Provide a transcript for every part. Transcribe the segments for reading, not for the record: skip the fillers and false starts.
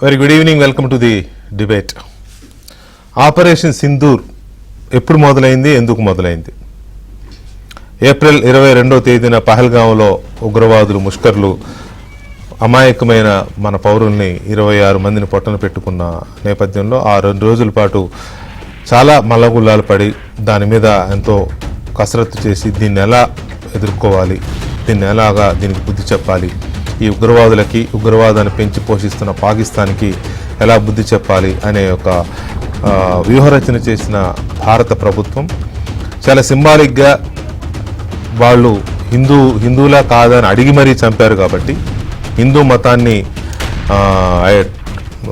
Very good evening. Welcome to the debate. Operation Sindoor ఎప్పుడు మొదలైంది, ఎందుకు మొదలైంది? ఏప్రిల్ 22వ తేదీన పహల్గాంలో ఉగ్రవాదులు ముష్కర్లు అమాయకమైన మన పౌరుల్ని 26 మందిని పొట్టన పెట్టుకున్న నేపథ్యంలో ఆ 2 రోజుల పాటు చాలా మల్లగుల్లాలు పడి దాని మీద ఎంతో కసరత్తు చేసి దీన్ని ఎలా ఎదుర్కోవాలి, దీనికి బుద్ధి చెప్పాలి, ఈ ఉగ్రవాదులకి ఉగ్రవాదాన్ని పెంచి పోషిస్తున్న పాకిస్తాన్కి ఎలా బుద్ధి చెప్పాలి అనే ఒక వ్యూహరచన చేసిన భారత ప్రభుత్వం చాలా సింబాలిక్గా వాళ్ళు హిందువులా కాదని అడిగి మరీ చంపారు కాబట్టి హిందూ మతాన్ని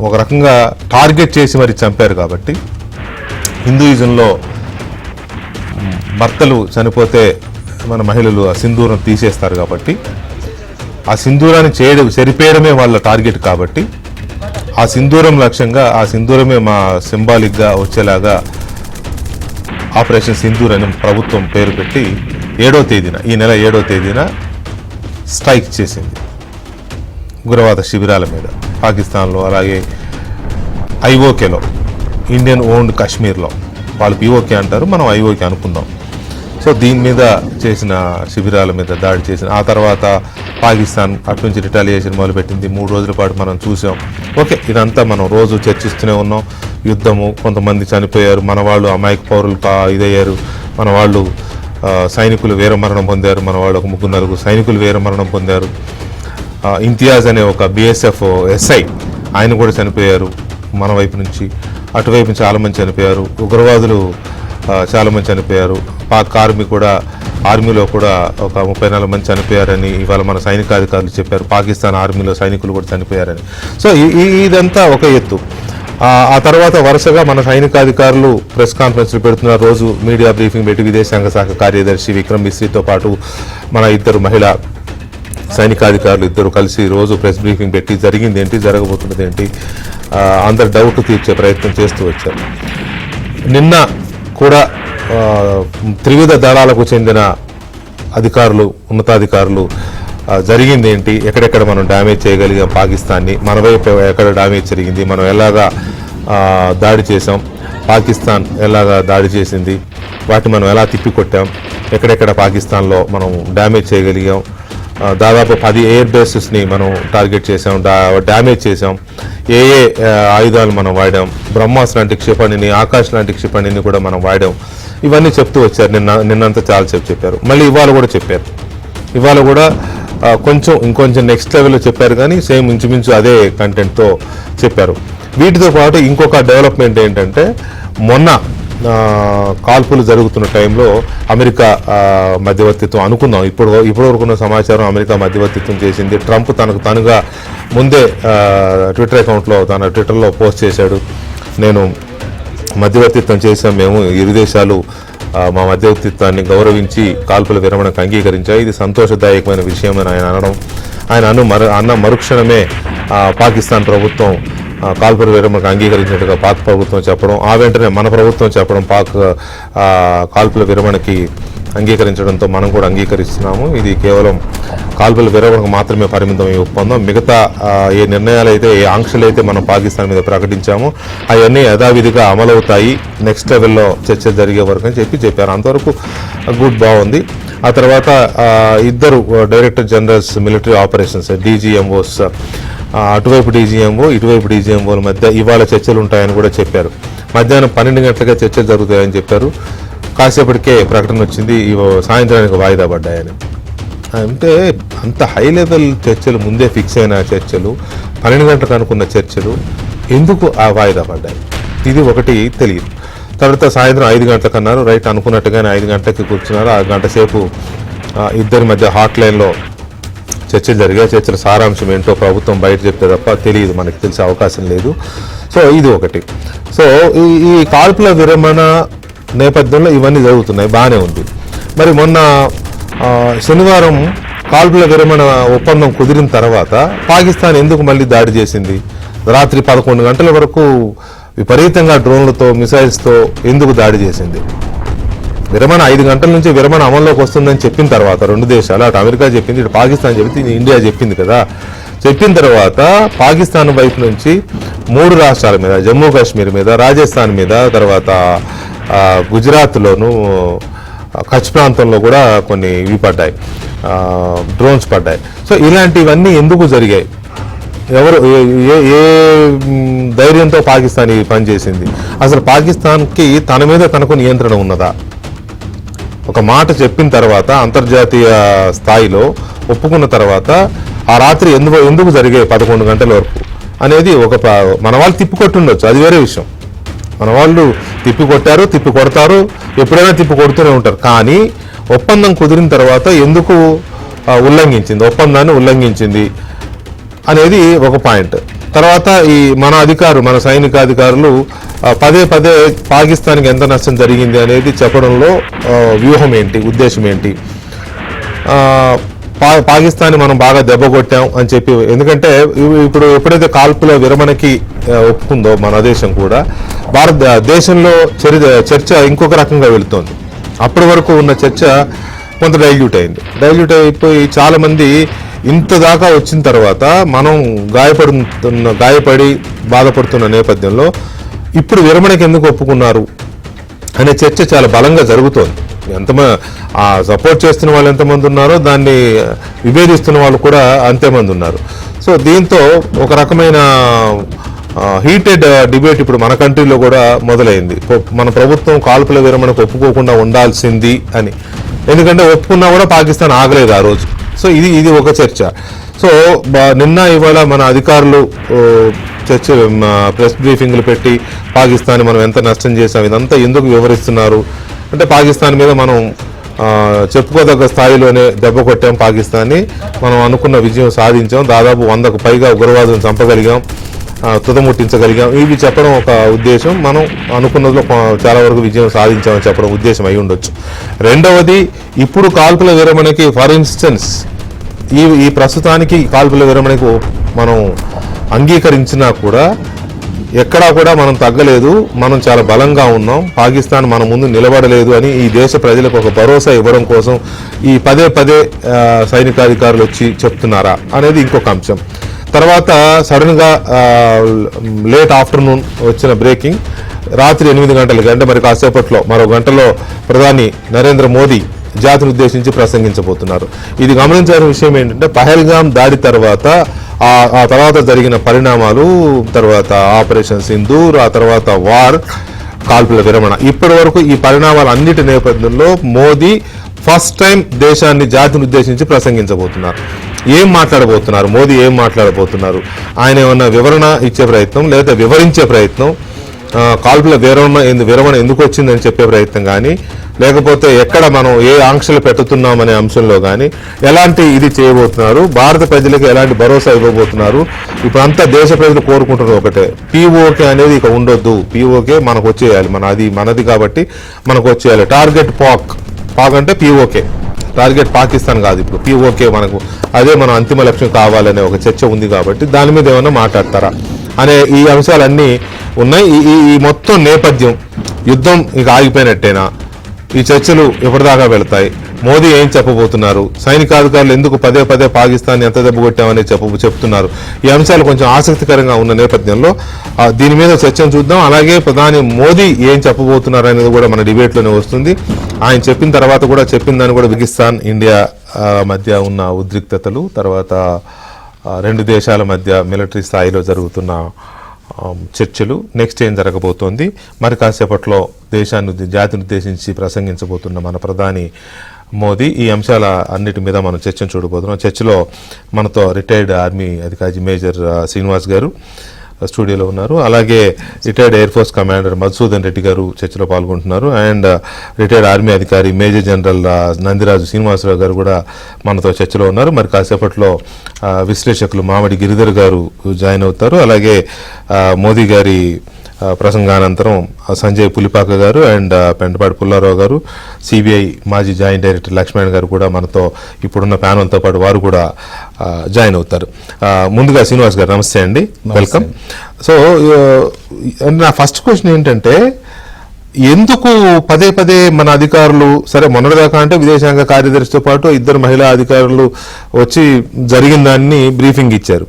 ఒక రకంగా టార్గెట్ చేసి మరీ చంపారు కాబట్టి హిందూయిజంలో భర్తలు చనిపోతే మన మహిళలు ఆ సింధూరం తీసేస్తారు కాబట్టి ఆ సింధూరాన్ని సరిపేయడమే వాళ్ళ టార్గెట్ కాబట్టి ఆ సింధూరం లక్ష్యంగా ఆ సింధూరమే మా సింబాలిక్గా వచ్చేలాగా ఆపరేషన్ సింధూర్ అని ప్రభుత్వం పేరు పెట్టి ఈ నెల 7వ తేదీన స్ట్రైక్ చేసింది ఉగ్రవాద శిబిరాల మీద పాకిస్తాన్లో, అలాగే ఐఓకేలో, ఇండియన్ ఓన్డ్ కాశ్మీర్లో. వాళ్ళు పిఓకే అంటారు, మనం ఐఓకే అనుకుందాం. సో దీని మీద చేసిన శిబిరాల మీద దాడి చేసిన ఆ తర్వాత పాకిస్తాన్ అటు నుంచి రిటాలియేషన్ మొదలుపెట్టింది. 3 రోజుల పాటు మనం చూసాం. ఓకే, ఇదంతా మనం రోజు చర్చిస్తూనే ఉన్నాం. యుద్ధము, కొంతమంది చనిపోయారు, మన వాళ్ళు అమాయక పౌరులు ఇదయ్యారు, మన వాళ్ళు సైనికులు వీరమరణం పొందారు, మన వాళ్ళు ఒక 3-4 సైనికులు వీరమరణం పొందారు. ఇంతియాజ్ అనే ఒక BSF SI ఆయన కూడా చనిపోయారు మన వైపు నుంచి. అటువైపు నుంచి చాలామంది చనిపోయారు. ఉగ్రవాదులు చాలామంది చనిపోయారు. పాక్ ఆర్మీలో కూడా ఒక 34 మంది చనిపోయారని ఇవాళ మన సైనికాధికారులు చెప్పారు. పాకిస్తాన్ ఆర్మీలో సైనికులు కూడా చనిపోయారని. సో ఇదంతా ఒక ఎత్తు. ఆ తర్వాత వరుసగా మన సైనికాధికారులు ప్రెస్ కాన్ఫరెన్స్లు పెడుతున్నారు. రోజు మీడియా బ్రీఫింగ్ పెట్టి విదేశాంగ శాఖ కార్యదర్శి విక్రమ్ మిశ్రీతో పాటు మన 2 మహిళా సైనికాధికారులు 2 కలిసి రోజు ప్రెస్ బ్రీఫింగ్ పెట్టి జరిగింది ఏంటి, జరగబోతున్నది ఏంటి, అందరు డౌట్ తీర్చే ప్రయత్నం చేస్తూ వచ్చారు. నిన్న కూడా త్రివిధ దళాలకు చెందిన అధికారులు, ఉన్నతాధికారులు జరిగింది ఏంటి, ఎక్కడెక్కడ మనం డ్యామేజ్ చేయగలిగాం పాకిస్తాన్ని, మన వైపు ఎక్కడ డ్యామేజ్ జరిగింది, మనం ఎలాగా దాడి చేసాం, పాకిస్తాన్ ఎలాగా దాడి చేసింది, వాటిని మనం ఎలా తిప్పికొట్టాం, ఎక్కడెక్కడ పాకిస్తాన్లో మనం డ్యామేజ్ చేయగలిగాం, దాదాపు 10 ఎయిర్ బేసెస్ని మనం టార్గెట్ చేసాం, డ్యామేజ్ చేసాం, ఏ ఆయుధాలు మనం వాడాం, బ్రహ్మాస్ లాంటి క్షిపణిని, ఆకాశ్ లాంటి క్షిపణిని కూడా మనం వాడాం. ఇవన్నీ చెప్తూ వచ్చారు. నిన్నంతా చాలా చెప్పారు. మళ్ళీ ఇవాళ కూడా చెప్పారు. ఇవాళ కూడా ఇంకొంచెం నెక్స్ట్ లెవెల్లో చెప్పారు, కానీ సేమ్ ఇంచుమించు అదే కంటెంట్తో చెప్పారు. వీటితో పాటు ఇంకొక డెవలప్మెంట్ ఏంటంటే, మొన్న కాల్పులు జరుగుతున్న టైంలో అమెరికా మధ్యవర్తిత్వం అనుకుందాం. ఇప్పటివరకున్న సమాచారం అమెరికా మధ్యవర్తిత్వం చేసింది. ట్రంప్ తనగా ముందే ట్విట్టర్ అకౌంట్లో తన ట్విట్టర్లో పోస్ట్ చేశాడు, నేను మధ్యవర్తిత్వం చేశాం, మేము ఇరు దేశాలు మా మధ్యవర్తిత్వాన్ని గౌరవించి కాల్పుల విరమణకు అంగీకరించాయి, ఇది సంతోషదాయకమైన విషయం అని ఆయన అన్న మరుక్షణమే పాకిస్తాన్ ప్రభుత్వం కాల్పుల విరమణకు అంగీకరించినట్టుగా పాక్ ప్రభుత్వం చెప్పడం, ఆ వెంటనే మన ప్రభుత్వం చెప్పడం, పాక్ కాల్పుల విరమణకి అంగీకరించడంతో మనం కూడా అంగీకరిస్తున్నాము. ఇది కేవలం కాల్పుల విరమణకు మాత్రమే పరిమితం ఈ ఒప్పందం. మిగతా ఏ నిర్ణయాలు అయితే, ఏ ఆంక్షలు అయితే మనం పాకిస్తాన్ మీద ప్రకటించామో అవన్నీ యథావిధిగా అమలవుతాయి నెక్స్ట్ లెవెల్లో చర్చ జరిగే వరకు అని చెప్పారు. అంతవరకు బాగుంది. ఆ తర్వాత 2 director generals military operations DGMOs, అటువైపు DGMO ఇటువైపు DGMOల మధ్య ఇవాళ చర్చలు ఉంటాయని కూడా చెప్పారు. మధ్యాహ్నం 12 గంటలుగా చర్చలు జరుగుతాయని చెప్పారు. కాసేపటికే ప్రకటన వచ్చింది, సాయంత్రానికి వాయిదా పడ్డాయని. అంటే అంత హై లెవెల్ చర్చలు, ముందే ఫిక్స్ అయిన చర్చలు, 12 గంటలకు అనుకున్న చర్చలు ఎందుకు వాయిదా పడ్డాయి, ఇది ఒకటి తెలియదు. తర్వాత సాయంత్రం 5 గంటలకు అన్నారు, రైట్, అనుకున్నట్టుగానే 5 గంటలకి కూర్చున్నారు. 1 గంట సేపు ఇద్దరి మధ్య హాట్ లైన్లో చర్చలు జరిగాయి. చర్చల సారాంశం ఏంటో ప్రభుత్వం బయట చెప్తే తప్ప తెలియదు, మనకి తెలిసే అవకాశం లేదు. సో ఇది ఒకటి. సో ఈ కాల్పుల విరమణ నేపథ్యంలో ఇవన్నీ జరుగుతున్నాయి, బాగానే ఉంది. మరి మొన్న శనివారం కాల్పుల విరమణ ఒప్పందం కుదిరిన తర్వాత పాకిస్తాన్ ఎందుకు మళ్ళీ దాడి చేసింది? రాత్రి 11 గంటల వరకు విపరీతంగా డ్రోన్లతో, మిసైల్స్తో ఎందుకు దాడి చేసింది? విరమణ 5 గంటల నుంచి విరమణ అమల్లోకి వస్తుందని చెప్పిన తర్వాత 2 దేశాలు, అటు అమెరికా చెప్పింది, ఇటు పాకిస్తాన్ చెప్పింది, ఇండియా చెప్పింది కదా. చెప్పిన తర్వాత పాకిస్తాన్ వైపు నుంచి 3 రాష్ట్రాల మీద, జమ్మూ కాశ్మీర్ మీద, రాజస్థాన్ మీద, తర్వాత గుజరాత్లోను కచ్ ప్రాంతంలో కూడా కొన్ని ఇవి పడ్డాయి, డ్రోన్స్ పడ్డాయి. సో ఇలాంటివన్నీ ఎందుకు జరిగాయి? ఎవరు ఏ ధైర్యంతో పాకిస్తాన్ ఈ పని చేసింది? అసలు పాకిస్తాన్కి తన మీద తనకు నియంత్రణ ఉన్నదా? ఒక మాట చెప్పిన తర్వాత అంతర్జాతీయ స్థాయిలో ఒప్పుకున్న తర్వాత ఆ రాత్రి ఎందుకు జరిగాయి 11 గంటల వరకు అనేది మన వాళ్ళు తిప్పికొట్టుండొచ్చు, అది వేరే విషయం. మన వాళ్ళు తిప్పికొట్టారు, తిప్పి కొడతారు, ఎప్పుడైనా తిప్పి కొడుతూనే ఉంటారు. కానీ ఒప్పందం కుదిరిన తర్వాత ఎందుకు ఉల్లంఘించింది, ఒప్పందాన్ని ఉల్లంఘించింది అనేది ఒక పాయింట్. తర్వాత మన సైనికాధికారులు పదే పాకిస్తాన్కి ఎంత నష్టం జరిగింది అనేది చెప్పడంలో వ్యూహం ఏంటి, ఉద్దేశం ఏంటి? పాకిస్తాన్ మనం బాగా దెబ్బ కొట్టాం అని చెప్పి, ఎందుకంటే ఇప్పుడు ఎప్పుడైతే కాల్పుల విరమణకి ఒప్పుకుందో మన దేశం కూడా, భారతదేశంలో చర్చ ఇంకొక రకంగా వెళుతోంది. అప్పటి వరకు ఉన్న చర్చ కొంత డైల్యూట్ అయిపోయి చాలా మంది ఇంత దాకా వచ్చిన తర్వాత మనం గాయపడి బాధపడుతున్న నేపథ్యంలో ఇప్పుడు విరమణకి ఎందుకు ఒప్పుకున్నారు అనే చర్చ చాలా బలంగా జరుగుతోంది. సపోర్ట్ చేస్తున్న వాళ్ళు ఎంతమంది ఉన్నారో దాన్ని విభేదిస్తున్న వాళ్ళు కూడా అంతేమంది ఉన్నారు. సో దీంతో ఒక రకమైన హీటెడ్ డిబేట్ ఇప్పుడు మన కంట్రీలో కూడా మొదలైంది. మన ప్రభుత్వం కాల్పుల విరమణకు ఒప్పుకోకుండా ఉండాల్సింది అని. ఎందుకంటే ఒప్పుకున్నా కూడా పాకిస్తాన్ ఆగలేదు ఆ రోజు. సో ఇది ఒక చర్చ. సో నిన్న ఇవాళ మన అధికారులు ప్రెస్ బ్రీఫింగ్లు పెట్టి పాకిస్తాన్ మనం ఎంత నష్టం చేసాం ఇదంతా ఎందుకు వివరిస్తున్నారు అంటే, పాకిస్తాన్ మీద మనం చెప్పుకోదగ్గ స్థాయిలోనే దెబ్బ కొట్టాం, పాకిస్తాన్ని మనం అనుకున్న విజయం సాధించాం, దాదాపు 100కు పైగా ఉగ్రవాదులను చంపగలిగాం, తుదముట్టించగలిగాం, ఇవి చెప్పడం ఒక ఉద్దేశం. మనం అనుకున్నదిలో చాలా వరకు విజయం సాధించామని చెప్పడం ఉద్దేశం అయి ఉండొచ్చు. రెండవది, ఇప్పుడు కాల్పుల విరమణకి ఫర్ ఇన్స్టెన్స్ ఈ ప్రస్తుతానికి కాల్పుల విరమణకు మనం అంగీకరించినా కూడా ఎక్కడా కూడా మనం తగ్గలేదు, మనం చాలా బలంగా ఉన్నాం, పాకిస్తాన్ మన ముందు నిలబడలేదు అని ఈ దేశ ప్రజలకు ఒక భరోసా ఇవ్వడం కోసం ఈ పదే సైనికాధికారులు వచ్చి చెప్తున్నారా అనేది ఇంకొక అంశం. తర్వాత సడన్గా లేట్ ఆఫ్టర్నూన్ వచ్చిన బ్రేకింగ్, రాత్రి 8 గంటలకి అంటే మరి కాసేపట్లో మరో గంటలో ప్రధాని నరేంద్ర మోదీ జాతిని ఉద్దేశించి ప్రసంగించబోతున్నారు. ఇది గమనించాల్సిన విషయం ఏంటంటే, పహల్గామ్ దాడి తర్వాత ఆ తర్వాత జరిగిన పరిణామాలు, తర్వాత ఆపరేషన్ సింధూర్, ఆ తర్వాత వార్, కాల్పుల విరమణ, ఇప్పటి వరకు ఈ పరిణామాలు అన్నిటి నేపథ్యంలో మోదీ ఫస్ట్ టైం దేశాన్ని జాతిని ఉద్దేశించి ప్రసంగించబోతున్నారు. ఏం మాట్లాడబోతున్నారు మోదీ, ఏం మాట్లాడబోతున్నారు? ఆయన ఏమన్నా వివరణ ఇచ్చే ప్రయత్నం లేదా వివరించే ప్రయత్నం, కాల్పుల విరమణ ఎందుకు వచ్చిందని చెప్పే ప్రయత్నం కానీ, లేకపోతే ఎక్కడ మనం ఏ ఆంక్షలు పెట్టుతున్నామనే అంశంలో కానీ ఎలాంటి ఇది చేయబోతున్నారు, భారత ప్రజలకు ఎలాంటి భరోసా ఇవ్వబోతున్నారు? ఇప్పుడంతా దేశ ప్రజలు కోరుకుంటున్నారు ఒకటే, పీఓకే అనేది ఇక ఉండొద్దు, పీఓకే మనకు వచ్చేయాలి, మనది కాబట్టి మనకు వచ్చేయాలి. టార్గెట్ పాక్ అంటే పీఓకే, టార్గెట్ పాకిస్తాన్ కాదు, ఇప్పుడు పీఓకే మనకు అదే మన అంతిమ లక్ష్యం కావాలనే ఒక చర్చ ఉంది. కాబట్టి దాని మీద ఏమైనా మాట్లాడతారా అనే ఈ అంశాలన్నీ ఉన్నాయి. ఈ మొత్తం నేపథ్యం, యుద్ధం ఇక ఆగిపోయినట్టేనా? ఈ చర్చలు ఎప్పటిదాకా వెళతాయి? మోదీ ఏం చెప్పబోతున్నారు? సైనికాధికారులు ఎందుకు పదే పాకిస్తాన్ ఎంత దెబ్బ కొట్టామని చెప్తున్నారు? ఈ అంశాలు కొంచెం ఆసక్తికరంగా ఉన్న నేపథ్యంలో దీని మీద చర్చను చూద్దాం. అలాగే ప్రధాని మోదీ ఏం చెప్పబోతున్నారు అనేది కూడా మన డిబేట్లోనే వస్తుంది. ఆయన చెప్పిన తర్వాత కూడా చెప్పిందని కూడా పాకిస్తాన్ ఇండియా మధ్య ఉన్న ఉద్రిక్తతలు, తర్వాత రెండు దేశాల మధ్య మిలిటరీ స్థాయిలో జరుగుతున్న చర్చలు, నెక్స్ట్ ఏం జరగబోతోంది, మరి కాసేపట్లో జాతిని ఉద్దేశించి ప్రసంగించబోతున్న మన ప్రధాని మోదీ, ఈ అంశాల అన్నిటి మీద మనం చర్చను చూడబోతున్నాం. చర్చలో మనతో రిటైర్డ్ ఆర్మీ అధికారి మేజర్ శ్రీనివాస్ గారు స్టూడియోలో ఉన్నారు. అలాగే retired air force commander Madhusudan Reddy గారు చర్చలో పాల్గొంటున్నారు. అండ్ రిటైర్డ్ ఆర్మీ అధికారి మేజర్ జనరల్ నందిరాజు శ్రీనివాసరావు గారు కూడా మనతో చర్చలో ఉన్నారు. మరి కాసేపట్లో విశ్లేషకులు మామిడి గిరిధర్ గారు జాయిన్ అవుతారు. అలాగే మోదీ గారి ప్రసంగానంతరం సంజయ్ పులిపాక గారు అండ్ పెంటపాటి పుల్లారావు గారు, సిబిఐ మాజీ జాయింట్ డైరెక్టర్ లక్ష్మణ్ గారు కూడా మనతో ఇప్పుడున్న ప్యానల్తో పాటు వారు కూడా జాయిన్ అవుతారు. ముందుగా శ్రీనివాస్ గారు నమస్తే అండి, వెల్కమ్. సో నా ఫస్ట్ క్వశ్చన్ ఏంటంటే, ఎందుకు పదే పదే మన అధికారులు, సరే మొన్నటిదాకా అంటే విదేశాంగ కార్యదర్శితో పాటు 2 మహిళా అధికారులు వచ్చి జరిగిన దాన్ని బ్రీఫింగ్ ఇచ్చారు.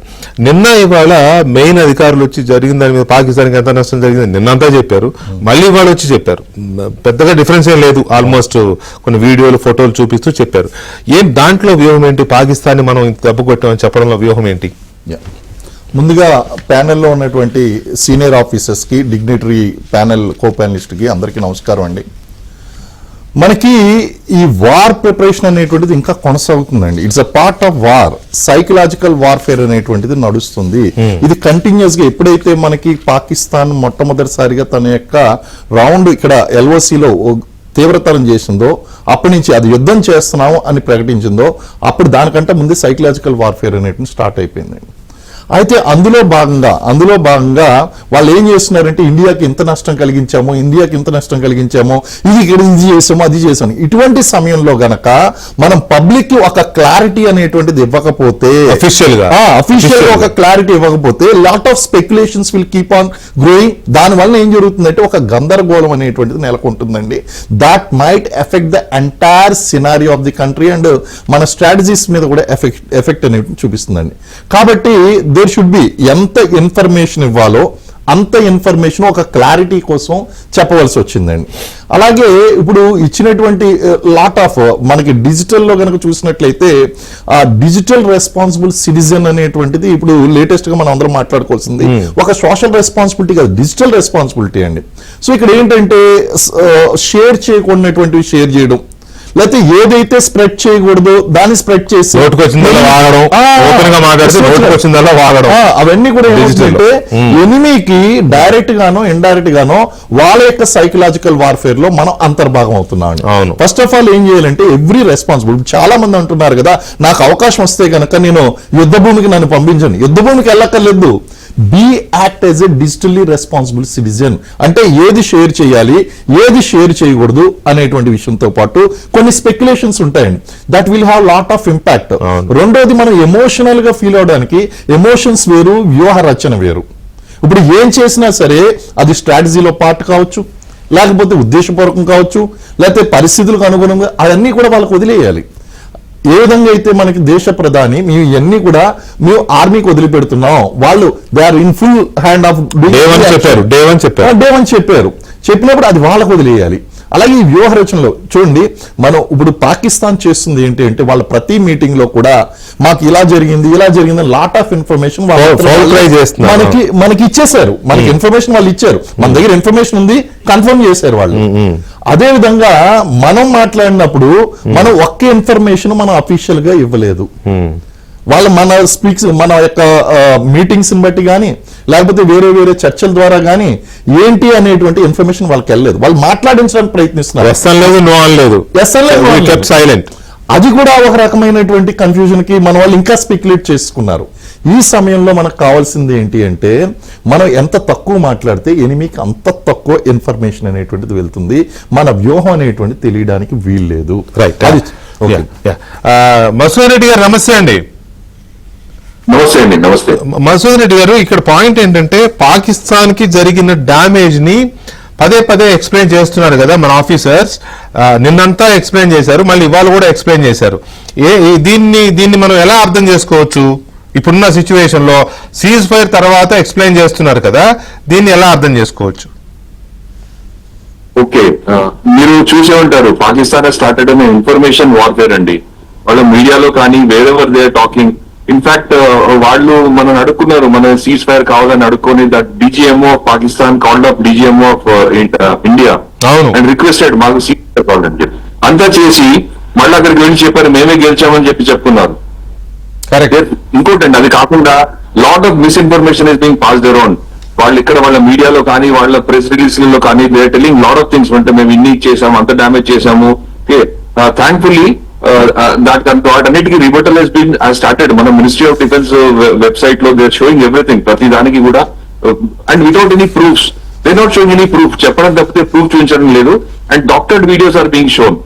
నిన్న ఇవాళ మెయిన్ అధికారులు వచ్చి జరిగిన దాని మీద పాకిస్తాన్కి ఎంత నష్టం జరిగింది నిన్నంతా చెప్పారు, మళ్ళీ ఇవాళ వచ్చి చెప్పారు. పెద్దగా డిఫరెన్స్ ఏం లేదు, ఆల్మోస్ట్ కొన్ని వీడియోలు ఫోటోలు చూపిస్తూ చెప్పారు. ఏం దాంట్లో వ్యూహం ఏంటి? పాకిస్తాన్ని మనం దెబ్బ కొట్టామని చెప్పడంలో వ్యూహం ఏంటి? ముందుగా ప్యానెల్లో ఉన్నటువంటి సీనియర్ ఆఫీసర్స్కి, డిగ్నిటరీ ప్యానెల్ కో ప్యానలిస్ట్కి అందరికీ నమస్కారం అండి. మనకి ఈ వార్ ప్రిపరేషన్ అనేటువంటిది ఇంకా కొనసాగుతుందండి. It's a part of war. Psychological warfare అనేటువంటిది నడుస్తుంది. ఇది కంటిన్యూస్ గా ఎప్పుడైతే మనకి పాకిస్తాన్ మొట్టమొదటిసారిగా తన యొక్క రౌండ్ ఇక్కడ ఎల్ఓసిలో తీవ్రతరం చేసిందో, అప్పటి నుంచి అది యుద్ధం చేస్తున్నాము అని ప్రకటించిందో, అప్పుడు దానికంటే ముందే సైకలాజికల్ వార్ఫేర్ అనేటువంటి స్టార్ట్ అయిపోయిందండి. అయితే అందులో భాగంగా వాళ్ళు ఏం చేస్తున్నారంటే ఇండియాకి ఇంత నష్టం కలిగించాము, ఇది చేసాము, అది చేసాము. ఇటువంటి సమయంలో గనక మనం పబ్లిక్ కి ఒక క్లారిటీ అనేటువంటిది ఇవ్వకపోతే, అఫీషియల్ గా ఒక క్లారిటీ ఇవ్వకపోతే lot of speculations will keep on growing. దాని వల్ల ఏం జరుగుతుందంటే ఒక గందరగోళం అనేటువంటిది నెలకొంటుందండి. That might effect the entire scenario of the country and మన స్ట్రాటజీస్ మీద కూడా ఎఫెక్ట్ అనేటువంటి చూపిస్తుందండి. కాబట్టి దేర్ షుడ్ బి ఎంత ఇన్ఫర్మేషన్ ఇవ్వాలో అంత ఇన్ఫర్మేషన్ ఒక క్లారిటీ కోసం చెప్పవలసి వచ్చిందండి. అలాగే ఇప్పుడు ఇచ్చినటువంటి లాట్ ఆఫ్ మనకి డిజిటల్లో కనుక చూసినట్లయితే ఆ డిజిటల్ రెస్పాన్సిబుల్ సిటిజన్ అనేటువంటిది ఇప్పుడు లేటెస్ట్ గా మనం అందరం మాట్లాడుకోవాల్సింది ఒక సోషల్ రెస్పాన్సిబిలిటీ కాదు, డిజిటల్ రెస్పాన్సిబిలిటీ అండి. సో ఇక్కడ ఏంటంటే షేర్ చేయకూడనటువంటివి షేర్ చేయడం, లేకపోతే ఏదైతే స్ప్రెడ్ చేయకూడదో దాన్ని స్ప్రెడ్ చేసి అవన్నీ కూడా ఏంటంటే ఎనిమీకి డైరెక్ట్ గానో ఇండైరెక్ట్ గానో వాళ్ళ యొక్క సైకలాజికల్ వార్ఫేర్ లో మనం అంతర్భాగం అవుతున్నాం. ఫస్ట్ ఆఫ్ ఆల్ ఏం చేయాలంటే ఎవ్రీ రెస్పాన్సిబుల్, చాలా మంది అంటున్నారు కదా నాకు అవకాశం వస్తే కనుక నేను యుద్ధ భూమికి నన్ను పంపించండి. యుద్ధ భూమికి వెళ్ళక్కర్లేదు. Be act as a digitally responsible citizen. అంటే ఏది షేర్ చేయాలి, ఏది షేర్ చేయకూడదు అనేటువంటి విషయంతో పాటు కొన్ని స్పెక్యులేషన్స్ ఉంటాయండి. That will have lot of impact. రెండోది మనం ఎమోషనల్ గా ఫీల్ అవడానికి ఎమోషన్స్ వేరు, వ్యూహ రచన వేరు. ఇప్పుడు ఏం చేసినా సరే అది స్ట్రాటజీలో పార్ట్ కావచ్చు, లేకపోతే ఉద్దేశపూర్వకం కావచ్చు, లేకపోతే పరిస్థితులకు అనుగుణంగా అవన్నీ కూడా వాళ్ళకు వదిలేయాలి. ఏ విధంగా అయితే మనకి దేశ ప్రధాని మేము ఇవన్నీ కూడా మేము ఆర్మీకి వదిలిపెడుతున్నాం, వాళ్ళు they are in full hand of చెప్పారు. చెప్పినప్పుడు అది వాళ్ళకు వదిలేయాలి. అలాగే ఈ వ్యూహ రచనలో చూడండి, మనం ఇప్పుడు పాకిస్తాన్ చేస్తుంది ఏంటి అంటే వాళ్ళ ప్రతి మీటింగ్ లో కూడా మాకు ఇలా జరిగింది లాట్ ఆఫ్ ఇన్ఫర్మేషన్ మనకి ఇచ్చేసారు. మనకి ఇన్ఫర్మేషన్ వాళ్ళు ఇచ్చారు, మన దగ్గర ఇన్ఫర్మేషన్ ఉంది, కన్ఫర్మ్ చేశారు వాళ్ళు. అదే విధంగా మనం మాట్లాడినప్పుడు మనం ఒక్క ఇన్ఫర్మేషన్ మనం అఫీషియల్ గా ఇవ్వలేదు. వాళ్ళు మన యొక్క మీటింగ్స్ బట్టి కానీ లేకపోతే వేరే చర్చల ద్వారా కానీ ఏంటి అనేటువంటి ఇన్ఫర్మేషన్ వాళ్ళకి వెళ్ళలేదు. వాళ్ళు మాట్లాడించడానికి ప్రయత్నిస్తున్నారు. అది కూడా ఒక రకమైనటువంటి కన్ఫ్యూజన్ కి మన వాళ్ళు ఇంకా స్పెక్యులేట్ చేసుకున్నారు. ఈ సమయంలో మనకు కావాల్సింది ఏంటి అంటే మనం ఎంత తక్కువ మాట్లాడితే ఎనిమికి అంత తక్కువ ఇన్ఫర్మేషన్ అనేటువంటిది వెళ్తుంది. మన వ్యూహం అనేటువంటిది తెలియడానికి వీల్లేదు. మసూద్ రెడ్డి గారు నమస్తే అండి. నమస్తే మసూద్ రెడ్డి గారు, ఇక్కడ పాయింట్ ఏంటంటే పాకిస్తాన్ కి జరిగిన డ్యామేజ్ ని పదే ఎక్స్ప్లెయిన్ చేస్తున్నారు కదా మన ఆఫీసర్స్. నిన్నంతా ఎక్స్ప్లెయిన్ చేశారు, మళ్ళీ ఇవాళ కూడా ఎక్స్ప్లెయిన్ చేశారు. దీన్ని మనం ఎలా అర్థం చేసుకోవచ్చు? ఇప్పుడున్న సిచ్యువేషన్ లో సీజ్ ఫైర్ తర్వాత ఎక్స్ప్లెయిన్ చేస్తున్నారు కదా, దీన్ని ఎలా అర్థం చేసుకోవచ్చు? ఓకే, మీరు చూసే ఉంటారు పాకిస్తాన్ స్టార్టెడ్ అనే ఇన్ఫర్మేషన్ వార్ఫేర్ అండి. వాళ్ళ మీడియాలో కానీ wherever they are talking. In fact వాళ్ళు మనం అడుక్కున్నారు, మన సీజ్ ఫైర్ కావాలని అడుక్కొని that DGMO of Pakistan called off DGMO of India and requested మాకు సీజ్ ఫైర్ కావాలని చెప్పి అంతా చేసి మళ్ళీ అక్కడికి వెళ్ళి చెప్పారు మేమే గెలిచామని చెప్పి చెప్పుకున్నారు. ఇంకోటండి, అది కాకుండా lot of misinformation is being passed around. వాళ్ళు ఇక్కడ వాళ్ళ మీడియాలో కానీ వాళ్ళ ప్రెస్ రిలీజ్లలో కానీ they are telling lot of things. అంటే మేము ఇన్ని చేసాము, అంత డ్యామేజ్ చేసాము. థ్యాంక్ఫుల్లీ వాటన్నిటికీ రిబటల్ హెస్ బీన్ స్టార్టెడ్. మన మినిస్ట్రీ ఆఫ్ డిఫెన్స్ వెబ్సైట్ లో దే ఆర్ షోయింగ్ ఎవ్రీథింగ్, ప్రతి దానికి కూడా. And without any proofs, they not showing any proof. చెప్పడం తప్పితే ప్రూఫ్ చూపించడం లేదు. And doctored videos are being shown.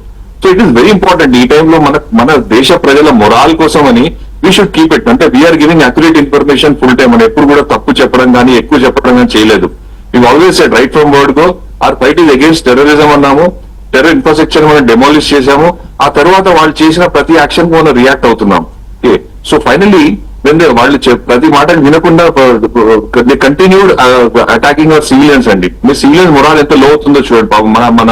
So it is very important ఈ టైంలో మన దేశ ప్రజల మొరాల్ కోసం అని వీ షుడ్ కీప్ ఇట్. అంటే we are giving accurate information full time. అని ఎప్పుడు కూడా తప్పు చెప్పడం కానీ ఎక్కువ చెప్పడం కానీ చేయలేదు. We always said right from word go or fight is against terrorism అన్నాము, టెర్రర్ ఇన్ఫ్రాస్ట్రక్చర్ మనం డెమాలిష్ చేశాము, ఆ తర్వాత వాళ్ళు చేసిన ప్రతి యాక్షన్ మనం రియాక్ట్ అవుతున్నాం. ఓకే, సో ఫైనలీ వాళ్ళు ప్రతి మాట వినకుండా కంటిన్యూడ్ అటాకింగ్ అవర్ సివిలియన్స్ అండి. మీ సివిలియన్స్ మొరాల్ ఎంత లో అవుతుందో చూడండి. పాపం మన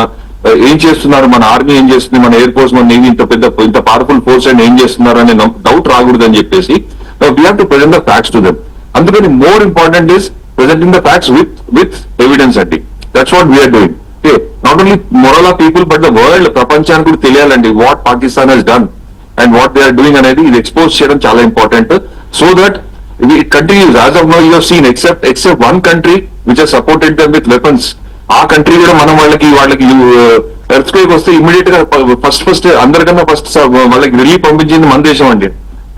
ఏం చేస్తున్నారు, మన ఆర్మీ ఏం చేస్తుంది, మన ఎయిర్ ఫోర్స్, మన నేవీ ఇంత పవర్ఫుల్ ఫోర్స్ అండ్ ఏం చేస్తున్నారు అనే డౌట్ రాకూడదని చెప్పేసి we have to present the facts to them. అందుకని more important is presenting the facts with evidence అండి. That's what we are doing. Okay, not only moral of people but the world, ప్రపంచానికి కూడా తెలియాలండి what Pakistan has done and what they are doing అనేది. ఇది expose చేయడం చాలా important. So that it continues. As of now, you have seen except one country which has supported them with weapons. ఆ country కూడా మనం వాళ్ళకి ఎర్త్ క్వేక్ వస్తే immediate గా ఫస్ట్ అందరికన్నా ఫస్ట్ వాళ్ళకి రిలీఫ్ పంపించింది మన దేశం అండి.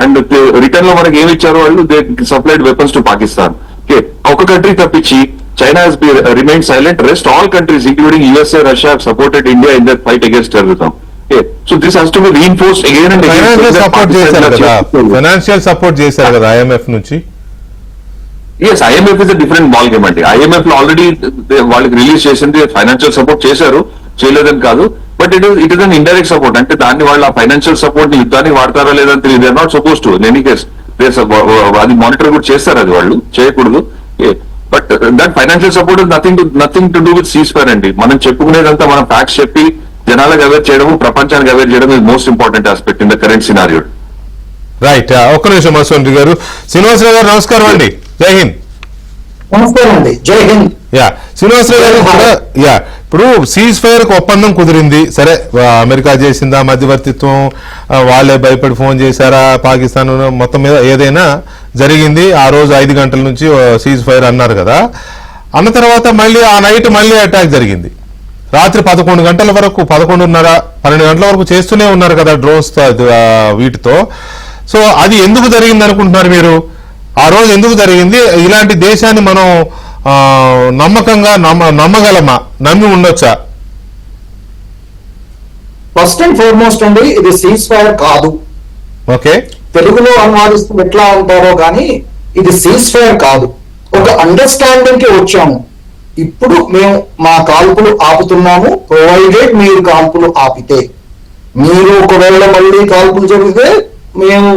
అండ్ రిటర్న్ లో మనకి ఏమి ఇచ్చారో వాళ్ళు they supplied weapons to Pakistan. Okay, ఒక కంట్రీ తప్పించి China has remained silent. Rest all countries including USA, Russia have supported India in their fight against terrorism. Okay, so this has to be reinforced again and again. Financial support చేశారు కదా IMF నుంచి. Yes, IMF is a different ball game అండి. IMF లో already వాళ్ళకి release చేసింది, financial support చేశారు, చేయలేదని కాదు. But it is an indirect support. అంటే దాన్ని వాళ్ళు ఆ ఫైనాన్షియల్ సపోర్ట్ ని యుద్ధానికి వాడతారా లేదని తెలియదు. They are not suppose to. In any case అది మానిటర్ కూడా చేస్తారు, అది వాళ్ళు చేయకూడదు. But that financial support is nothing to do with cease fire అండి. మనం చెప్పుకునేదంతా మనం ఫ్యాక్ట్స్ చెప్పి జనాలకు అవేర్ చేయడం, ప్రపంచానికి అవేర్ చేయడం is most important aspect in the current scenario. Right, ఒక్క నిమిషం మసోండ్రి గారు. శ్రీనివాసరావు గారు నమస్కారం అండి, జై హింద్. నమస్కారం అండి, జై హింద్. శ్రీనివాసరావు గారు కూడా ఇప్పుడు సీజ్ ఫైర్ కు ఒప్పందం కుదిరింది, సరే అమెరికా చేసిందా మధ్యవర్తిత్వం, వాళ్ళే భయపడి ఫోన్ చేశారా పాకిస్తాన్, మొత్తం మీద ఏదైనా జరిగింది. ఆ రోజు 5 గంటల నుంచి సీజ్ ఫైర్ అన్నారు కదా. అన్న తర్వాత మళ్ళీ ఆ నైట్ మళ్ళీ అటాక్ జరిగింది. రాత్రి 11 గంటల వరకు, 11:30, 12 గంటల వరకు చేస్తూనే ఉన్నారు కదా డ్రోన్స్ వీటితో. సో అది ఎందుకు జరిగింది అనుకుంటున్నారు మీరు? ఆ రోజు ఎందుకు జరిగింది? ఇలాంటి దేశాన్ని మనం నమ్మకంగా నమ్మగలమా, నమ్మి ఉండొచ్చా? ఫస్ట్ అండ్ ఫార్మోస్ట్ అండి, ఇది సీజ్ ఫైర్ కాదు. ఓకే, తెలుగులో అనువాదిస్తూ ఎట్లా ఉంటారో కానీ ఇది సీజ్ ఫైర్ కాదు. ఒక అండర్స్టాండింగ్ కి వచ్చాము. ఇప్పుడు మేము మా కాల్పులు ఆపుతున్నాము, ప్రొవైడెడ్ మీరు కాల్పులు ఆపితే. మీరు ఒకవేళ మళ్ళీ కాల్పులు జరిగితే మేము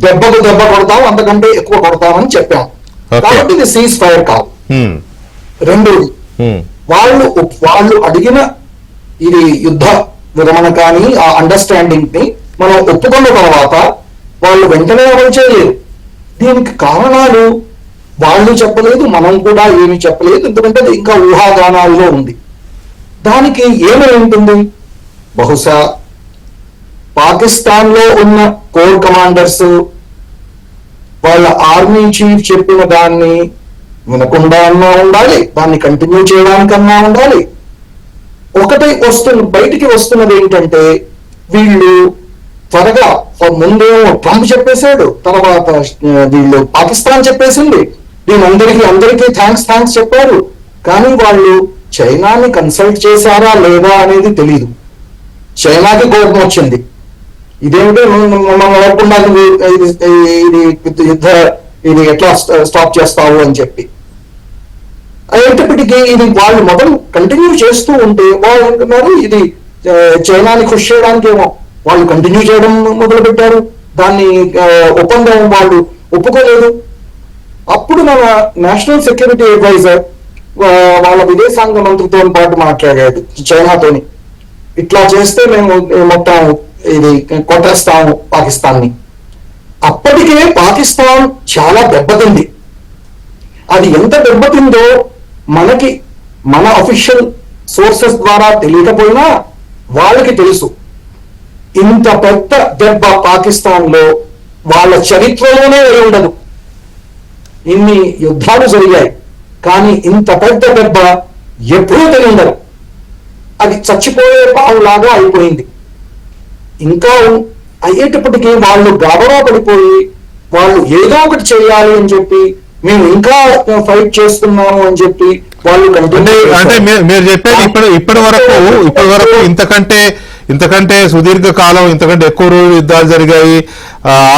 దెబ్బకు దెబ్బ కొడతాం, అంతకంటే ఎక్కువ కొడతామని చెప్పాం. కాబట్టి ఇది సీజ్ ఫైర్ కాదు. రెండోది, వాళ్ళు అడిగిన ఇది యుద్ధ విరమణ కానీ ఆ అండర్స్టాండింగ్ ని మనం ఒప్పుకున్న తర్వాత వాళ్ళు వెంటనే అమలు చేయలేదు. దీనికి కారణాలు వాళ్ళు చెప్పలేదు, మనం కూడా ఏమి చెప్పలేదు. ఎందుకంటే అది ఇంకా ఊహాగానాల్లో ఉంది. దానికి ఏమై ఉంటుంది? బహుశా పాకిస్తాన్ లో ఉన్న కోర్ కమాండర్స్ వాళ్ళ ఆర్మీ చీఫ్ చెప్పిన దాన్ని వినకుండా అన్నా ఉండాలి, దాన్ని కంటిన్యూ చేయడానికన్నా ఉండాలి. బయటికి వస్తున్నది ఏంటంటే వీళ్ళు త్వరగా, ముందేమో ట్రంప్ చెప్పేశాడు, తర్వాత వీళ్ళు పాకిస్తాన్ చెప్పేసింది, అందరికీ థ్యాంక్స్ చెప్పారు. కానీ వాళ్ళు చైనాని కన్సల్ట్ చేశారా లేదా అనేది తెలియదు. చైనాకి కోపం వచ్చింది, ఇదేమిటో మనం లేకుండా ఇది ఎట్లా స్టాప్ చేస్తావు అని చెప్పి. అయ్యేటప్పటికీ ఇది వాళ్ళు మొదలు కంటిన్యూ చేస్తూ ఉంటే వాళ్ళు అంటున్నారు ఇది చైనాని ఖుషి చేయడానికి ఏమో వాళ్ళు కంటిన్యూ చేయడం మొదలు పెట్టారు. దాన్ని ఒప్పందం వాళ్ళు ఒప్పుకోలేదు. అప్పుడు మన నేషనల్ సెక్యూరిటీ అడ్వైజర్ వాళ్ళ విదేశాంగ మంత్రితో పాటు మాట్లాడాడు చైనాతోని, ఇట్లా చేస్తే మేము మొత్తం ఇది కొట్టేస్తాము పాకిస్తాన్ని. అప్పటికే పాకిస్తాన్ చాలా దెబ్బతింది. అది ఎంత దెబ్బతిందో మన అఫీషియల్ సోర్సెస్ ద్వారా తెలియకపోయినా వాళ్ళకి తెలుసు. ఇంత పెద్ద దెబ్బ పాకిస్తాన్ లో వాళ్ళ చరిత్రలోనే ఉండదు. ఇన్ని యుద్ధాలు జరిగాయి కానీ ఇంత పెద్ద దెబ్బ ఎప్పుడూ తెలియదు. అది చచ్చిపోయే పావులాగా అయిపోయింది. ఇంకా అయ్యేటప్పటికీ వాళ్ళు గాబరా పడిపోయి వాళ్ళు ఏదో ఒకటి చేయాలి అని చెప్పి, మేము ఇంకా ఫైట్ చేస్తున్నాము అని చెప్పి వాళ్ళు అంటే మీరు చెప్పేది ఇప్పటి వరకు ఇంతకంటే ఇంతకంటే సుదీర్ఘ కాలం, ఇంతకంటే ఎక్కువ రోజులు యుద్ధాలు జరిగాయి.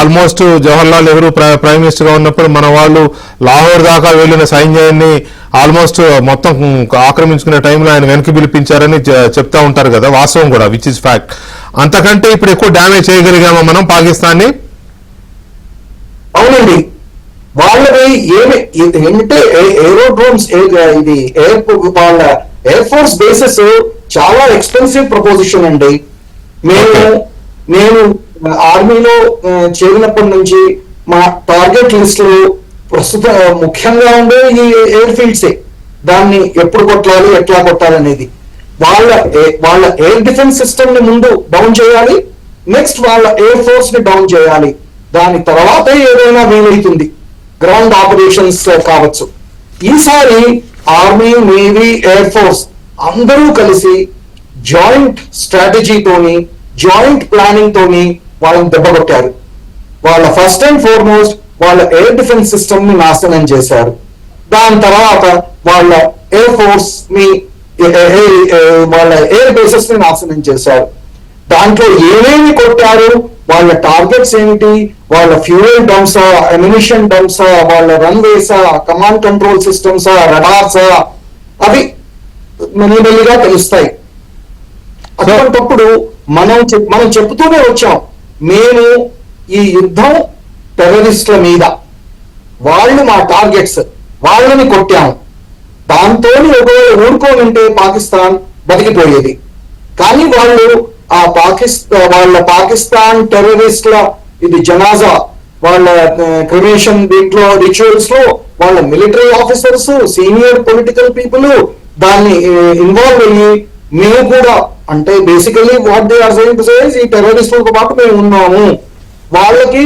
ఆల్మోస్ట్ జవహర్లాల్ నెహ్రూ ప్రైమ్ మినిస్టర్గా ఉన్నప్పుడు మన వాళ్ళు లాహోర్ దాకా వెళ్ళిన సైన్యాన్ని ఆల్మోస్ట్ మొత్తం ఆక్రమించుకునే టైంలో ఆయన వెనక్కి పిలిపించారని చెప్తా ఉంటారు కదా, వాస్తవం కూడా, విచ్ ఇస్ ఫ్యాక్ట్. అంతకంటే ఇప్పుడు ఎక్కువ డ్యామేజ్ చేయగలిగామా మనం పాకిస్తాన్ని? అవునండి, వాళ్ళవి ఏమి ఏంటంటే ఏరోడ్రోమ్స్, ఇది వాళ్ళ ఎయిర్ ఫోర్స్ బేసెస్ చాలా ఎక్స్పెన్సివ్ ప్రపోజిషన్ అండి. నేను ఆర్మీలో చేరినప్పటి నుంచి మా టార్గెట్ లిస్ట్ లో ప్రస్తుత ముఖ్యంగా ఉండే ఈ ఎయిర్ ఫీల్డ్సే. దాన్ని ఎప్పుడు కొట్టాలి, ఎట్లా కొట్టాలి అనేది వాళ్ళ ఎయిర్ డిఫెన్స్ సిస్టమ్ ని ముందు డౌన్ చేయాలి, నెక్స్ట్ వాళ్ళ ఎయిర్ ఫోర్స్ ని డౌన్ చేయాలి. దాని తర్వాత ఏదైనా వీలవుతుంది, గ్రౌండ్ ఆపరేషన్స్ కావచ్చు. ఈసారి ఆర్మీ, నేవీ, ఎయిర్ ఫోర్స్ అందరూ కలిసి జాయింట్ స్ట్రాటజీతోని, జాయింట్ ప్లానింగ్ తోని వాళ్ళని దెబ్బకొట్టారు. వాళ్ళ ఫస్ట్ అండ్ ఫార్మోస్ట్ వాళ్ళ ఎయిర్ డిఫెన్స్ సిస్టమ్ ని నాశనం చేశారు. దాని తర్వాత వాళ్ళ ఎయిర్ ఫోర్స్ ని, వాళ్ళ ఎయిర్ బేసెస్ ని నాశనం చేశారు. దాంట్లో ఏమేమి కొట్టారు, వాళ్ళ టార్గెట్స్ ఏమిటి, వాళ్ళ ఫ్యూయల్ డంప్సా, అమ్యునిషన్ డంప్సా, వాళ్ళ రన్వేసా, కమాండ్ కంట్రోల్ సిస్టమ్సా, రడార్సా, అవి మెల్లిగా తెలుస్తాయి. అటువంటిప్పుడు మనం చెప్తూనే వచ్చాం, మేము ఈ యుద్ధం టెర్రరిస్టుల మీద, వాళ్ళు మా టార్గెట్స్, వాళ్ళని కొట్టాము. దాంతో ఒకవేళ ఊరుకోనుంటే పాకిస్తాన్ బతికిపోయేది. కానీ వాళ్ళు వాళ్ళ పాకిస్తాన్ టెర్రరిస్టుల ఇది జనాజా, వాళ్ళ క్రిమేషన్ దీంట్లో రిచువల్స్ లో వాళ్ళ military officers, senior political people దాన్ని ఇన్వాల్వ్ అయ్యి, మేము కూడా అంటే basically what they are saying to say ఈ టెర్రరిస్టులతో పాటు మేము ఉన్నాము, వాళ్ళకి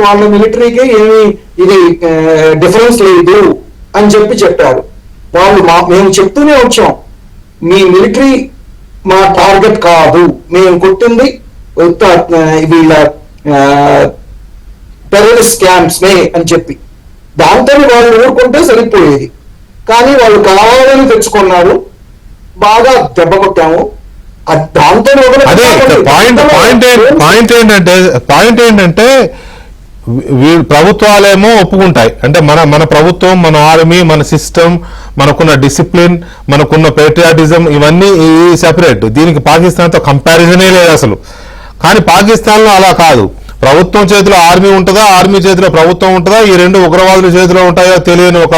వాళ్ళ మిలిటరీకి ఏమి ఇది డిఫరెన్స్ లేదు అని చెప్పారు. మేము చెప్తూనే వచ్చాం, మీ మిలిటరీ మా టార్గెట్ కాదు, మేము కొట్టింది వీళ్ళ టెర్రరిస్ట్ క్యాంప్స్ నే అని చెప్పి. దాంతో వాళ్ళు ఊరుకుంటే సరిపోయేది. కానీ వాళ్ళు కావాలని తెచ్చుకున్నారు, బాగా దెబ్బ కొట్టాము. దాంతో పాయింట్ ఏంటంటే వీళ్ళు ప్రభుత్వాలేమో ఒప్పుకుంటాయి, అంటే మన ప్రభుత్వం, మన ఆర్మీ, మన సిస్టమ్, మనకున్న డిసిప్లిన్, మనకున్న పేట్రియాటిజం, ఇవన్నీ సెపరేట్. దీనికి పాకిస్తాన్తో కంపారిజనే లేదు అసలు. కానీ పాకిస్తాన్లో అలా కాదు. ప్రభుత్వం చేతిలో ఆర్మీ ఉంటుందా, ఆర్మీ చేతిలో ప్రభుత్వం ఉంటుందా, ఈ రెండు ఉగ్రవాదుల చేతిలో ఉంటాయో తెలియని ఒక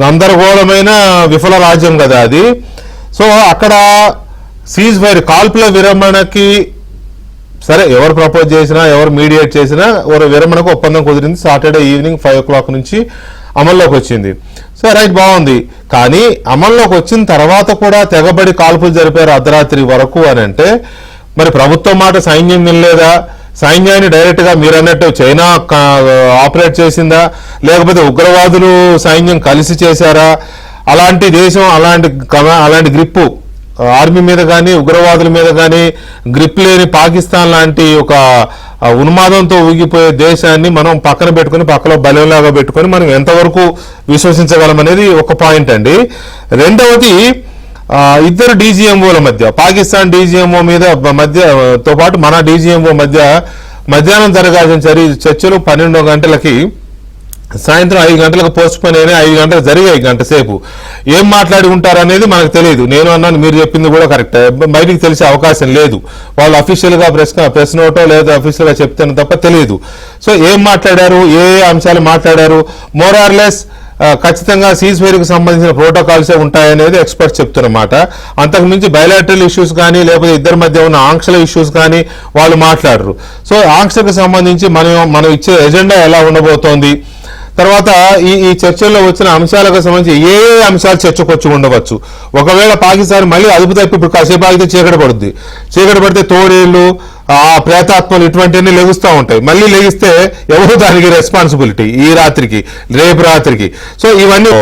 గందరగోళమైన విఫల రాజ్యం కదా అది. సో అక్కడ సీజ్ ఫైర్, కాల్పుల విరమణకి సరే ఎవరు ప్రపోజ్ చేసినా, ఎవరు మీడియేట్ చేసినా విరమణకు ఒప్పందం కుదిరింది. సాటర్డే ఈవినింగ్ 5 o'clock నుంచి అమల్లోకి వచ్చింది. సో రైట్, బాగుంది. కానీ అమల్లోకి వచ్చిన తర్వాత కూడా తెగబడి కాల్పులు జరిపారు అర్ధరాత్రి వరకు అని అంటే, మరి ప్రభుత్వం మాట సైన్యం వినలేదా? సైన్యాన్ని డైరెక్ట్ గా మీరు అన్నట్టు చైనా ఆపరేట్ చేసిందా, లేకపోతే ఉగ్రవాదులు సైన్యం కలిసి చేశారా? అలాంటి దేశం, అలాంటి గ్రిప్పు ఆర్మీ మీద కానీ, ఉగ్రవాదుల మీద కానీ గ్రిప్ లేని పాకిస్తాన్ లాంటి ఒక ఉన్మాదంతో ఊగిపోయే దేశాన్ని మనం పక్కన పెట్టుకుని, పక్కలో బలంలాగా పెట్టుకుని మనం ఎంతవరకు విశ్వసించగలం అనేది ఒక పాయింట్ అండి. రెండవది, ఇద్దరు డీజీఎంఓల మధ్య, పాకిస్తాన్ డీజీఎంఓ మధ్యతో పాటు మన డీజీఎంఓ మధ్య మధ్యాహ్నం జరగాల్సిన చర్చలు 12 గంటలకి సాయంత్రం 5 గంటలకు పోస్ట్ పోన్ అయినా 5 గంటలకు జరిగాయి. గంట సేపు ఏం మాట్లాడి ఉంటారు అనేది మనకు తెలియదు. నేను అన్నాను, మీరు చెప్పింది కూడా కరెక్ట్, బయటికి తెలిసే అవకాశం లేదు. వాళ్ళు అఫీషియల్ గా ప్రెస్ నోటో లేదా అఫీషియల్ గా చెప్తాను తప్ప తెలియదు. సో ఏం మాట్లాడారు, ఏ అంశాలు మాట్లాడారు, మోర్ ఆర్ లెస్ ఖచ్చితంగా సీజ్ ఫైర్ కు సంబంధించిన ప్రోటోకాల్సే ఉంటాయనేది ఎక్స్పర్ట్స్ చెప్తున్నమాట. అంతకుమించి బయలాటరల్ ఇష్యూస్ కానీ, లేకపోతే ఇద్దరి మధ్య ఉన్న ఆంక్షల ఇష్యూస్ కానీ వాళ్ళు మాట్లాడరు. సో ఆంక్షలకు సంబంధించి మనం ఇచ్చే ఎజెండా ఎలా ఉండబోతోంది, తర్వాత ఈ చర్చల్లో వచ్చిన అంశాలకు సంబంధించి ఏ అంశాలు చర్చకొచ్చి ఉండవచ్చు. ఒకవేళ పాకిస్తాన్ మళ్ళీ అదుపు తప్పి ఇప్పుడు కాసేపు ఆగితే చీకటి పడుద్ది, చీకటి పడితే తోడేళ్లు, ప్రేతాత్మలు ఇటువంటివన్నీ లెగుస్తూ ఉంటాయి. మళ్ళీ లెగిస్తే ఎవరు దానికి రెస్పాన్సిబిలిటీ, ఈ రాత్రికి, రేపు రాత్రికి. సో ఇవన్నీ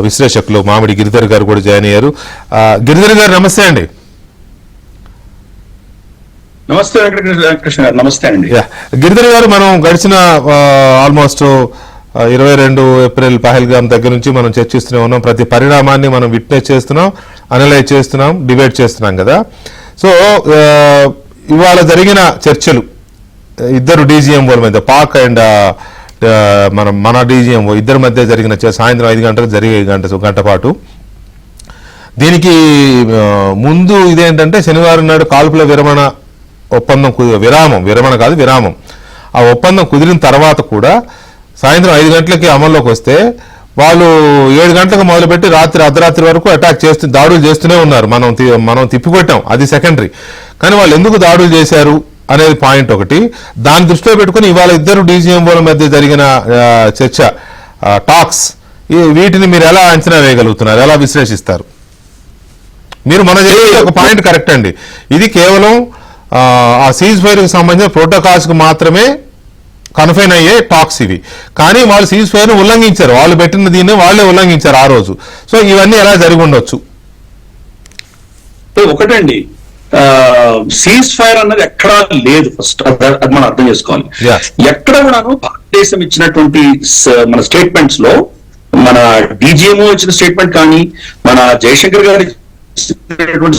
విశ్లేషకులు మామిడి గిరిధర్ గారు కూడా జాయిన్ అయ్యారు. గిరిధర్ గారు నమస్తే అండి. నమస్తే వెంకటకృష్ణ గారు. నమస్తే అండి. గిరిధర్ గారు, మనం గడిచిన ఆల్మోస్ట్ 22 ఏప్రిల్ పహల్గామ్ దగ్గర నుంచి మనం చర్చిస్తూనే ఉన్నాం. ప్రతి పరిణామాన్ని మనం విట్నెస్ చేస్తున్నాం, అనలైజ్ చేస్తున్నాం, డిబేట్ చేస్తున్నాం కదా. సో ఇవాళ జరిగిన చర్చలు ఇద్దరు డీజీఎంఓల మధ్య పాక్ అండ్ మన డీజీఎంఓ ఇద్దరి మధ్య జరిగిన సాయంత్రం 5 గంటలకు జరిగే గంట పాటు. దీనికి ముందు ఇదేంటంటే శనివారం నాడు కాల్పుల విరమణ ఒప్పందం విరామం ఆ ఒప్పందం కుదిరిన తర్వాత కూడా సాయంత్రం 5 గంటలకి అమల్లోకి వస్తే వాళ్ళు 7 గంటలకు మొదలుపెట్టి అర్ధరాత్రి వరకు దాడులు చేస్తూనే ఉన్నారు. మనం తిప్పికొట్టాం, అది సెకండరీ. కానీ వాళ్ళు ఎందుకు దాడులు చేశారు అనేది పాయింట్ ఒకటి. దాన్ని దృష్టిలో పెట్టుకుని ఇవాళ ఇద్దరు డీజీఎంఓల మధ్య జరిగిన చర్చ, టాక్స్, వీటిని మీరు ఎలా అంచనా వేయగలుగుతున్నారు, ఎలా విశ్లేషిస్తారు? మీరు మన చెప్పే ఒక పాయింట్ కరెక్ట్ అండి. ఇది కేవలం ఆ సీజ్ ఫైర్కి సంబంధించిన ప్రోటోకాల్స్కి మాత్రమే కన్ఫైన్ అయ్యే టాక్స్ ఇవి. కానీ వాళ్ళు సీజ్ ఫైర్ను ఉల్లంఘించారు, వాళ్ళు పెట్టిన దీన్ని వాళ్ళే ఉల్లంఘించారు ఆ రోజు. సో ఇవన్నీ ఎలా జరిగి ఉండొచ్చు? ఒకటండి, సీజ్ ఫైర్ అన్నది ఎక్కడా లేదు. ఫస్ట్ అది మనం అర్థం చేసుకోవాలి. ఎక్కడ కూడాను భారతదేశం ఇచ్చినటువంటి మన స్టేట్మెంట్స్ లో, మన డీజీఎంఓ ఇచ్చిన స్టేట్మెంట్ కానీ, మన జయశంకర్ గారి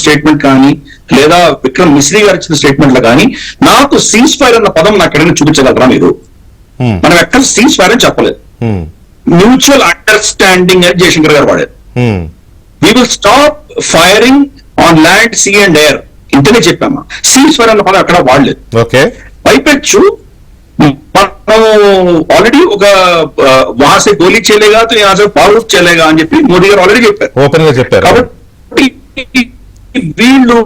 స్టేట్మెంట్ కానీ, లేదా విక్రమ్ మిశ్రీ గారు ఇచ్చిన స్టేట్మెంట్ లో కానీ నాకు సీజ్ ఫైర్ అన్న పదం నాకు ఎక్కడైనా చూపించగలరా మీరు? మనం ఎక్కడ సీజ్ ఫైర్ అని చెప్పలేదు. మ్యూచువల్ అండర్స్టాండింగ్ అని జయశంకర్ గారు వాడారు. We will stop firing on land, sea and air ఇంతనే చెప్పామా. సీజ్ ఫైర్ అన్న పదం ఎక్కడ వాడలేదు. పైపెచ్చు మనం ఆల్రెడీ ఒక వహాసే గోలీ చేయలేగా తో యహాసే బారూద్ చలేగా అని చెప్పి మోదీ గారు ఆల్రెడీ చెప్పారు, ఓపెన్ గా చెప్పారు. కాబట్టి వీళ్ళు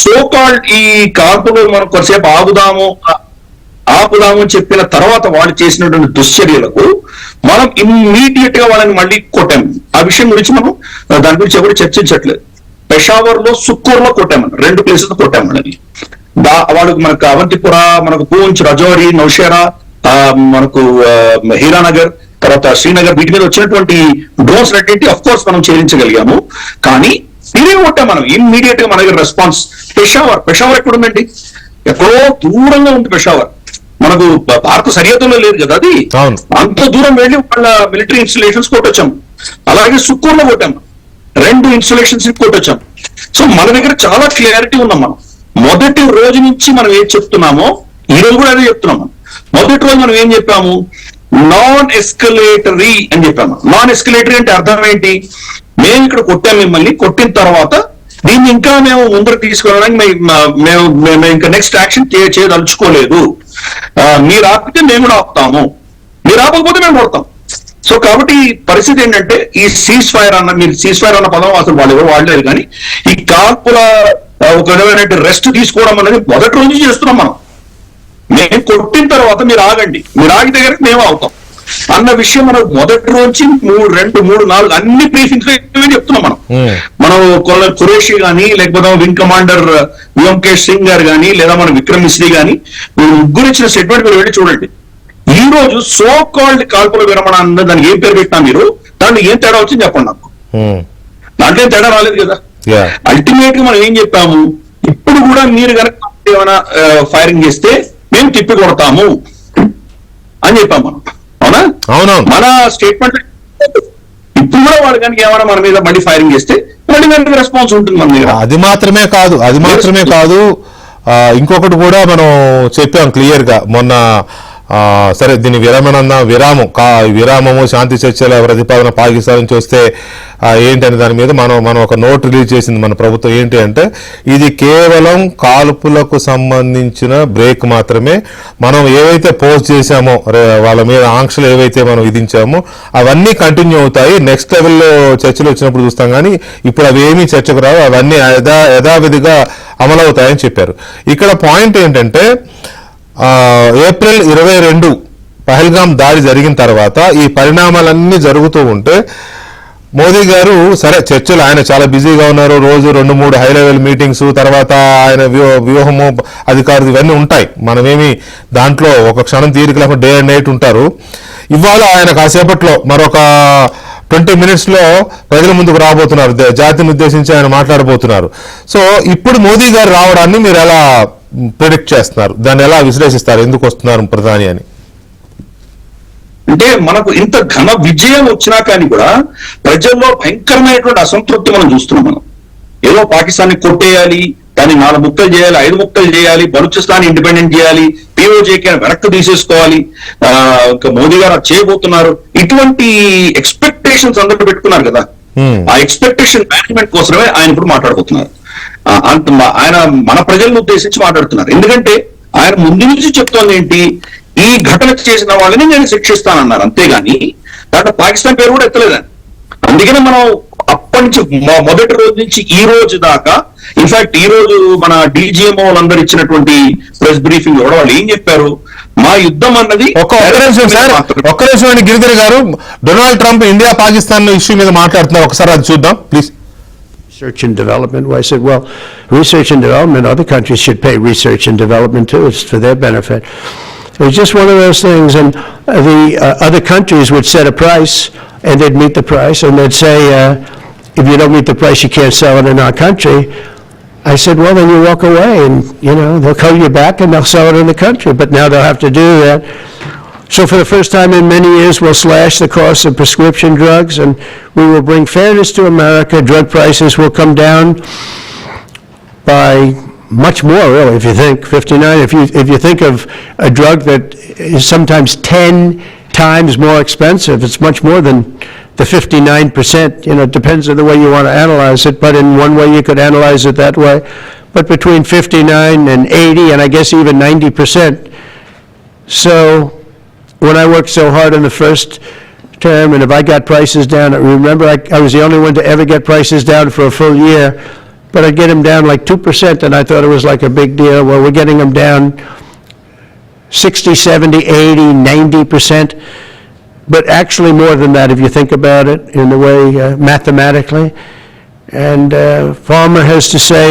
సోకాల్డ్ ఈ కాల్పులు మనం కొద్దిసేపు ఆపుదాము చెప్పిన తర్వాత వాళ్ళు చేసినటువంటి దుశ్చర్యలకు మనం ఇమ్మీడియట్ గా వాళ్ళని మళ్ళీ కొట్టాము. ఆ విషయం గురించి మనం దాని గురించి ఎవరు చర్చించట్లేదు. పెషావర్ లో, సుక్కూర్ లో కొట్టామని 2 ప్లేసెస్ కొట్టామని. వాళ్ళకు మనకు అవంతిపుర, మనకు పూంచ్, రజౌరి, నౌషేరా, మనకు హీరానగర్, తర్వాత శ్రీనగర్, వీటి మీద వచ్చినటువంటి డ్రోన్స్ అన్నింటి అఫ్ కోర్స్ మనం ఛేదించగలిగాము. కానీ తిరిగి కొట్టాం మనం ఇమ్మీడియట్ గా. మన దగ్గర రెస్పాన్స్ పెషావర్ ఎక్కడ ఉందండి? ఎక్కడో దూరంగా ఉంది పెషావర్. మనకు భారత సరిహద్దులో లేదు కదా అది. అంత దూరం వెళ్ళి వాళ్ళ మిలిటరీ ఇన్స్టలేషన్స్ కొట్టొచ్చాం. అలాగే సుక్కూర్లో కొట్టాం, 2 ఇన్స్టలేషన్స్ కొట్టొచ్చాం. సో మన దగ్గర చాలా క్లారిటీ ఉన్నాం. మనం మొదటి రోజు నుంచి మనం ఏం చెప్తున్నామో ఈ రోజు కూడా అదే చెప్తున్నాము. మొదటి రోజు మనం ఏం చెప్పాము? నాన్ ఎస్కలేటరీ అని చెప్పాము. నాన్ ఎస్కలేటరీ అంటే అర్థం ఏంటి? మేము ఇక్కడ కొట్టాం, మిమ్మల్ని కొట్టిన తర్వాత దీన్ని ఇంకా మేము ముందరకు తీసుకెళ్ళడానికి మేము ఇంకా నెక్స్ట్ యాక్షన్ చేయదలుచుకోలేదు. మీరు ఆపితే మేము కూడా ఆపుతాము, మీరు ఆపకపోతే మేము కొడతాం. సో కాబట్టి పరిస్థితి ఏంటంటే ఈ సీజ్ ఫైర్ అన్న పదం అసలు వాళ్ళు ఎవరు వాడలేదు. కానీ ఈ కాల్పుల ఒక విధమైన రెస్ట్ తీసుకోవడం అనేది మొదటి రోజు చేస్తున్నాం మనం. మేము కొట్టిన తర్వాత మీరు ఆగండి, మీరు ఆగిన దగ్గరికి మేము అవుతాం అన్న విషయం మనకు మొదటి రోజు 2, 3, 4 అన్ని బ్రీఫింగ్స్ చెప్తున్నాం మనం ఖురేషి గానీ, లేకపోతే వింగ్ కమాండర్ వ్యోమకేష్ సింగ్ గారు కానీ, లేదా మన విక్రమ్ మిశ్రీ గానీ, ముగ్గురు ఇచ్చిన స్టేట్మెంట్ మీరు వెళ్ళి చూడండి. ఈ రోజు సో కాల్డ్ కాల్పుల విరమణ అన్న దానికి ఏం పేరు పెట్టినా మీరు, దాంట్లో ఏం తేడా వచ్చింది చెప్పండి నాకు. దాంట్లో ఏం తేడా రాలేదు కదా. అల్టిమేట్ గా మనం ఏం చెప్పాము? ఇప్పుడు కూడా మీరు కనుక ఏమైనా ఫైరింగ్ చేస్తే మేము తిప్పి కొడతాము అని చెప్పాము మనం. అవునా? మన స్టేట్మెంట్ ఇప్పుడు కూడా వాళ్ళు కనుక ఏమైనా మన మీద మళ్ళీ ఫైరింగ్ చేస్తే మళ్ళీ మనకి రెస్పాన్స్ ఉంటుంది మన మీద. అది మాత్రమే కాదు ఇంకొకటి కూడా మనం చెప్పాం క్లియర్ గా మొన్న. సరే, దీని విరామము శాంతి చర్చల ప్రతిపాదన పాకిస్తాన్ నుంచి వస్తే ఏంటనే దాని మీద మనం ఒక నోట్ రిలీజ్ చేసింది మన ప్రభుత్వం. ఏంటి అంటే ఇది కేవలం కాల్పులకు సంబంధించిన బ్రేక్ మాత్రమే. మనం ఏవైతే పోస్ట్ చేశామో, వాళ్ళ మీద ఆంక్షలు ఏవైతే మనం విధించామో అవన్నీ కంటిన్యూ అవుతాయి. నెక్స్ట్ లెవెల్లో చర్చలు వచ్చినప్పుడు చూస్తాం. కానీ ఇప్పుడు అవి ఏమీ చర్చకు రావు, అవన్నీ యథావిధిగా అమలవుతాయని చెప్పారు. ఇక్కడ పాయింట్ ఏంటంటే ఏప్రిల్ 22 పహల్గాం దాడి జరిగిన తర్వాత ఈ పరిణామాలన్నీ జరుగుతూ ఉంటే మోదీ గారు సరే చర్చలు, ఆయన చాలా బిజీగా ఉన్నారు, రోజు 2-3 హై లెవెల్ మీటింగ్స్, తర్వాత ఆయన వ్యూహము అధికారులు ఇవన్నీ ఉంటాయి. మనమేమి దాంట్లో ఒక క్షణం తీరిక లేకుండా డే అండ్ నైట్ ఉంటారు. ఇవాళ ఆయన కాసేపట్లో మరొక 20 minutes లో ప్రజల ముందుకు రాబోతున్నారు, జాతిని ఉద్దేశించి ఆయన మాట్లాడబోతున్నారు. సో ఇప్పుడు మోదీ గారు రావడాన్ని మీరు ఎలా ప్రిడిక్ట్ చేస్తున్నారు? దాన్ని ఎలా విశ్లేషిస్తారు? ఎందుకు వస్తున్నారు ప్రధాని అని? అంటే మనకు ఇంత ఘన విజయం వచ్చినా కానీ కూడా ప్రజల్లో భయంకరమైనటువంటి అసంతృప్తి మనం చూస్తున్నాం. మనం ఏదో పాకిస్తాన్ని కొట్టేయాలి, దాన్ని 4 ముక్కలు చేయాలి, 5 ముక్కలు చేయాలి, బలూచిస్తాన్ ఇండిపెండెంట్ చేయాలి, పిఓజేకి వెనక్కి తీసేసుకోవాలి, ఇంకా మోదీ గారు అది చేయబోతున్నారు. ఇటువంటి ఎక్స్పెక్టేషన్స్ అందరూ పెట్టుకున్నారు కదా. ఆ ఎక్స్పెక్టేషన్ మేనేజ్మెంట్ కోసమే ఆయన ఇప్పుడు మాట్లాడబోతున్నారు. ఆయన మన ప్రజలను ఉద్దేశించి మాట్లాడుతున్నారు. ఎందుకంటే ఆయన ముందు నుంచి చెప్తోంది ఏంటి, ఈ ఘటన చేసిన వాళ్ళని నేను శిక్షిస్తానన్నారు. అంతేగాని దాంట్లో పాకిస్తాన్ పేరు కూడా ఎత్తలేదని. అందుకనే మనం అప్పటి నుంచి మొదటి రోజు నుంచి ఈ రోజు దాకా, ఇన్ఫాక్ట్ ఈ రోజు మన DGMO వాళ్ళందరూ ఇచ్చినటువంటి ప్రెస్ బ్రీఫింగ్ కూడా వాళ్ళు ఏం చెప్పారు, మా యుద్ధం అన్నది ఒక్క నిమిషం అండి గిరిధర్ గారు. Donald Trump India Pakistan issue మీద మాట్లాడుతున్నారు, ఒకసారి అది చూద్దాం please. Research and development. Well, I said, well, research and development, other countries should pay research and development too. It's for their benefit. It was just one of those things, and the other countries would set a price, and they'd meet the price, and they'd say, if you don't meet the price, you can't sell it in our country. I said, well, then you walk away, and, they'll call you back, and they'll sell it in the country. But now they'll have to do that. So for the first time in many years, we'll slash the cost of prescription drugs, and we will bring fairness to America. Drug prices will come down by much more, really, if you think 59. If you think of a drug that is sometimes 10 times more expensive, it's much more than the 59%. It depends on the way you want to analyze it, but in one way you could analyze it that way. But between 59 and 80, and I guess even 90%. So when I worked so hard in the first term, and if I got prices down, remember I was the only one to ever get prices down for a full year, but I'd get them down like 2%, and I thought it was like a big deal. Well, we're getting them down 60, 70, 80, 90%, but actually more than that if you think about it in the way mathematically. And Farmer has to say,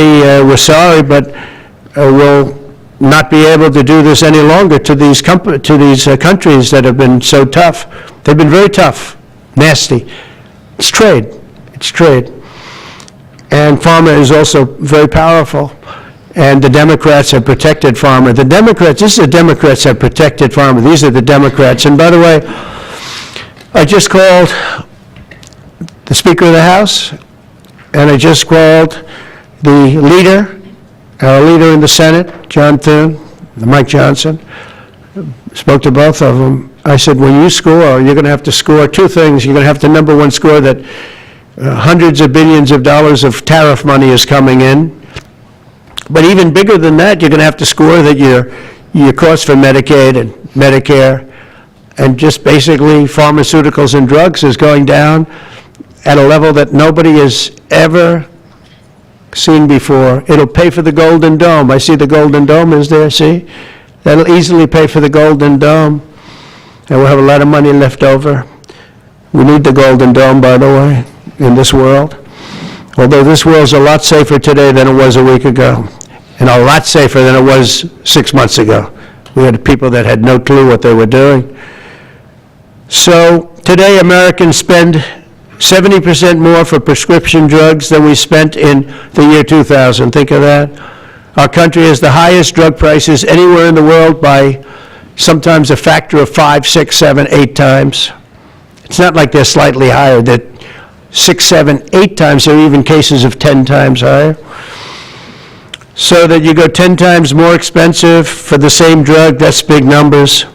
we're sorry, but we'll not be able to do this any longer to these countries that have been so tough. They've been very tough, nasty. It's trade. It's trade. And Farmer is also very powerful. And the Democrats have protected Farmer. This is the Democrats have protected Farmer. These are the Democrats. And by the way, I just called the Speaker of the House, and I just called the leader, our leader in the Senate, John Thune, Mike Johnson. Spoke to both of them. I said, when you score, you're going to have to score two things. You're going to have to, number one, score that hundreds of billions of dollars of tariff money is coming in. But even bigger than that, you're going to have to score that your cost for Medicaid and Medicare and just basically pharmaceuticals and drugs is going down at a level that nobody has ever seen before. It'll pay for the Golden Dome. I see the Golden Dome is there, see? That'll easily pay for the Golden Dome. And we'll have a lot of money left over. We need the Golden Dome, by the way, in this world. Although this world's a lot safer today than it was a week ago, and a lot safer than it was 6 months ago. We had people that had no clue what they were doing. So today Americans spend 70% more for prescription drugs than we spent in the year 2000. Think of that. Our country has the highest drug prices anywhere in the world by sometimes a factor of 5, 6, 7, 8 times. It's not like they're slightly higher. They're 6, 7, 8 times. There are even cases of 10 times higher. So that you go 10 times more expensive for the same drug, that's big numbers.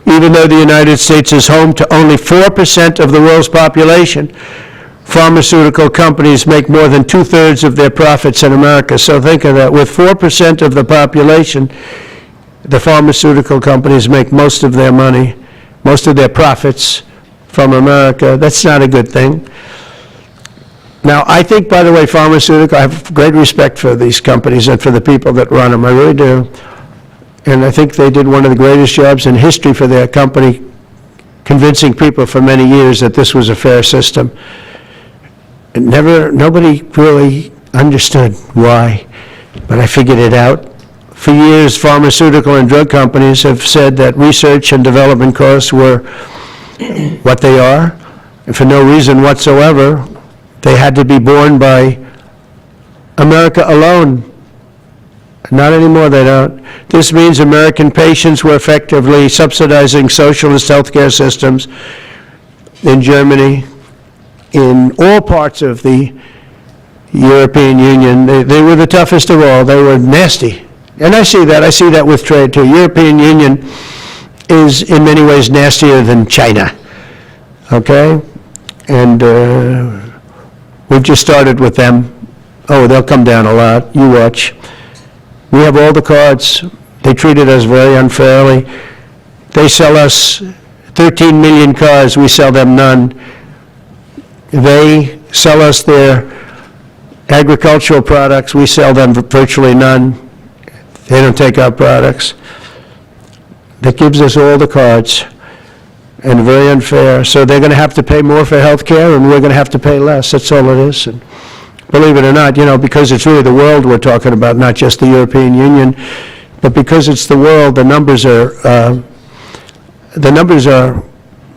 Even though the United States is home to only 4% of the world's population, pharmaceutical companies make more than 2/3 of their profits in America. So think of that. With 4% of the population, the pharmaceutical companies make most of their money, most of their profits from America. That's not a good thing. Now, I think, by the way, pharmaceutical, I have great respect for these companies and for the people that run them. I really do. And I think they did one of the greatest jobs in history for their company, convincing people for many years that this was a fair system. And nobody really understood why, but I figured it out. For years, pharmaceutical and drug companies have said that research and development costs were what they are, and for no reason whatsoever. They had to be borne by America alone. Not anymore, they don't. This means American patients were effectively subsidizing socialist healthcare systems in Germany, in all parts of the European Union, they were the toughest of all. They were nasty. And I see that. I see that with trade too. European Union is in many ways nastier than China. Okay? And we just started with them. Oh, they'll come down a lot. You watch. We have all the cards. They treated us very unfairly. They sell us 13 million cars. We sell them none. They sell us their agricultural products. We sell them virtually none. They don't take our products. That gives us all the cards, and very unfair. So they're going to have to pay more for health care, and we're going to have to pay less. That's all it is. And believe it or not, because it's really the world we're talking about, not just the European Union, but because it's the world, the numbers are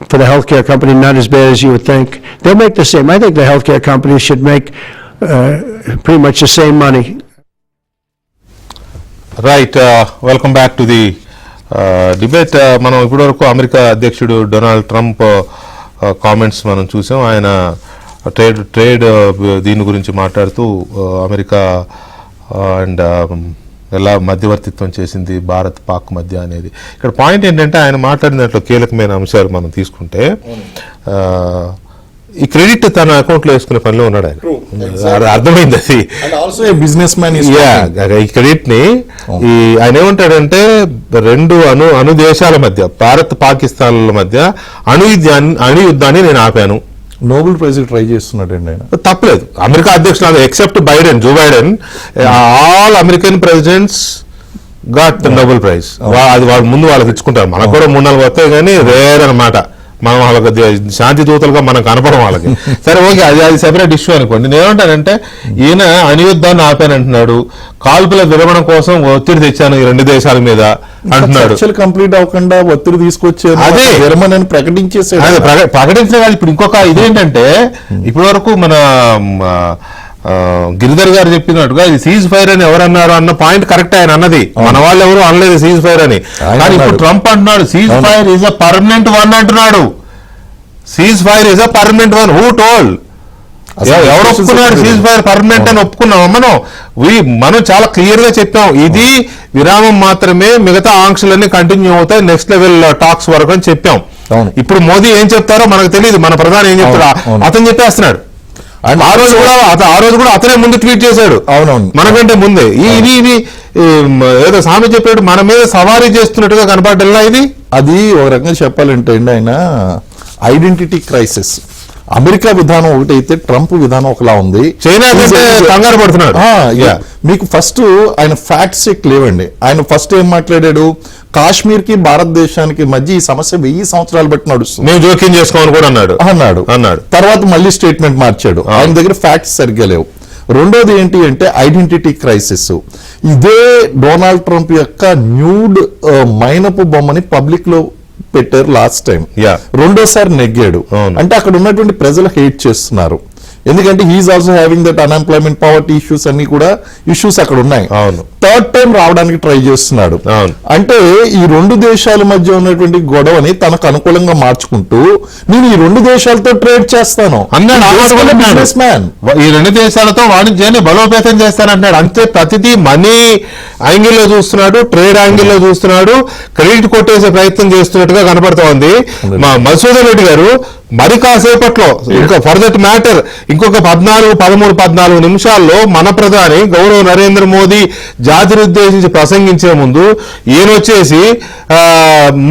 for the healthcare company not as bad as you would think. They'll make the same. I think the healthcare companies should make pretty much the same money. Right, welcome back to the debate. మనం ఇప్పటివరకు America అధ్యక్షుడు Donald Trump comments మనం చూసాం. ఆయన trade దీని గురించి మాట్లాడుతూ America and ఎలా మధ్యవర్తిత్వం చేసింది భారత్ పాక్ మధ్య అనేది. ఇక్కడ పాయింట్ ఏంటంటే ఆయన మాట్లాడిన దాంట్లో కీలకమైన అంశాలు మనం తీసుకుంటే ఈ క్రెడిట్ తన అకౌంట్లో వేసుకునే పనిలో ఉన్నాడు ఆయన. అర్థమైంది అది. బిజినెస్ మ్యాన్ ఈ క్రెడిట్ ని ఆయన ఏమంటాడంటే రెండు అణు దేశాల మధ్య, భారత్ పాకిస్తాన్ల మధ్య అణు యుద్ధాన్ని నేను ఆపాను. నోబెల్ ప్రైజ్ ట్రై చేస్తున్నాడండి ఆయన. తప్పలేదు. అమెరికా అధ్యక్షుడు except Biden, Joe Biden, all American presidents got Nobel prize. అది వాళ్ళు ముందు వాళ్ళకి ఇచ్చుకుంటారు. మనకు కూడా 3-4 వస్తాయి కానీ రేర్ అనమాట. మనం వాళ్ళకి శాంతి దూతలుగా మనం కనపడం వాళ్ళకి. సరే, ఓకే, అది సెపరేట్ ఇష్యూ అనుకోండి. నేనేమంటానంటే ఈయన అణుయుద్ధాన్ని ఆపానంటున్నాడు, కాల్పుల విరమణ కోసం ఒత్తిడి తెచ్చాను ఈ 2 దేశాల మీద అంటున్నాడు. కంప్లీట్ అవ్వకుండా ఒత్తిడి తీసుకొచ్చారు, అదే విరమణ ప్రకటించేసాడు. ప్రకటించిన వాళ్ళు ఇప్పుడు ఇంకొక ఇదేంటంటే ఇప్పటి వరకు మన గిరిధర్ గారు చెప్పినట్టుగా ఇది సీజ్ ఫైర్ అని ఎవరన్నారు అన్న పాయింట్ కరెక్ట్. ఆయన అన్నది మన వాళ్ళు ఎవరు అనలేదు సీజ్ ఫైర్ అని. కానీ ఇప్పుడు ట్రంప్ అంటున్నాడు ceasefire is a permanent one అంటున్నాడు. Ceasefire is a permanent one. Who told? ఎవరు ఒప్పుకున్నాడు సీజ్ ఫైర్ పర్మనెంట్ అని? ఒప్పుకున్నాం మనం చాలా క్లియర్ గా చెప్పాం ఇది విరామం మాత్రమే, మిగతా ఆంక్షలన్నీ కంటిన్యూ అవుతాయి నెక్స్ట్ లెవెల్ టాక్స్ వరకు అని చెప్పాం. ఇప్పుడు మోదీ ఏం చెప్తారో మనకు తెలియదు, మన ప్రధాని ఏం చెప్తారో అతను చెప్పేస్తున్నాడు. ఆ రోజు కూడా అతనే ముందు ట్వీట్ చేశాడు. అవునవును, మనకంటే ముందే. ఇది ఏదో సామెత చెప్పాడు, మన మీద సవారీ చేస్తున్నట్టుగా కనపడ్డా ఇది. అది ఒక రకంగా చెప్పాలంటే అండి ఆయన ఐడెంటిటీ క్రైసిస్. అమెరికా విధానం ఒకటైతే ట్రంప్ విధానం ఒకలా ఉంది. చైనా కంగారు పడుతున్నాడు. మీకు ఫస్ట్ ఆయన ఫ్యాక్ట్స్ చెక్ లేవండి. ఆయన ఫస్ట్ ఏం మాట్లాడాడు, కాశ్మీర్ కి భారతదేశానికి మధ్య ఈ సమస్య 1000 సంవత్సరాలు బట్టి నడుస్తుంది, మేము జోక్యం చేసుకోమని కూడా అన్నాడు. తర్వాత మళ్ళీ స్టేట్మెంట్ మార్చాడు. ఆయన దగ్గర ఫ్యాక్ట్స్ సరిగ్గా లేవు. రెండోది ఏంటి అంటే ఐడెంటిటీ క్రైసిస్. ఇదే డొనాల్డ్ ట్రంప్ యొక్క న్యూడ్ మైనపు బొమ్మని పబ్లిక్ లో పెట్టారు లాస్ట్ టైం. రెండోసారి నెగ్గాడు. అంటే అక్కడ ఉన్నటువంటి ప్రజలు హేట్ చేస్తున్నారు. ఎందుకంటే he is also having that unemployment, poverty issues అన్ని కూడా ఇష్యూస్ అక్కడ ఉన్నాయి. థర్డ్ టైం రావడానికి ట్రై చేస్తున్నాడు. అంటే ఈ 2 దేశాల మధ్య ఉన్నటువంటి గొడవని తనకు అనుకూలంగా మార్చుకుంటూ నేను ఈ 2 దేశాలతో ట్రేడ్ చేస్తాను అన్నాడు. ఈ 2 దేశాలతో వాణిజ్యాన్ని బలోపేతం చేస్తానంటున్నాడు. అంతే, ప్రతిదీ మనీ యాంగిల్ లో చూస్తున్నాడు, ట్రేడ్ యాంగిల్ లో చూస్తున్నాడు, క్రెడిట్ కొట్టేసే ప్రయత్నం చేస్తున్నట్టుగా కనపడుతోంది. మా మధుసూదన్ రెడ్డి గారు మరి కాసేపట్లో ఇంకా ఫర్ దట్ మ్యాటర్ ఇంకొక 13-14 నిమిషాల్లో మన ప్రధాని గౌరవ నరేంద్ర మోదీ జాతిని ఉద్దేశించి ప్రసంగించే ముందు ఈయన వచ్చేసి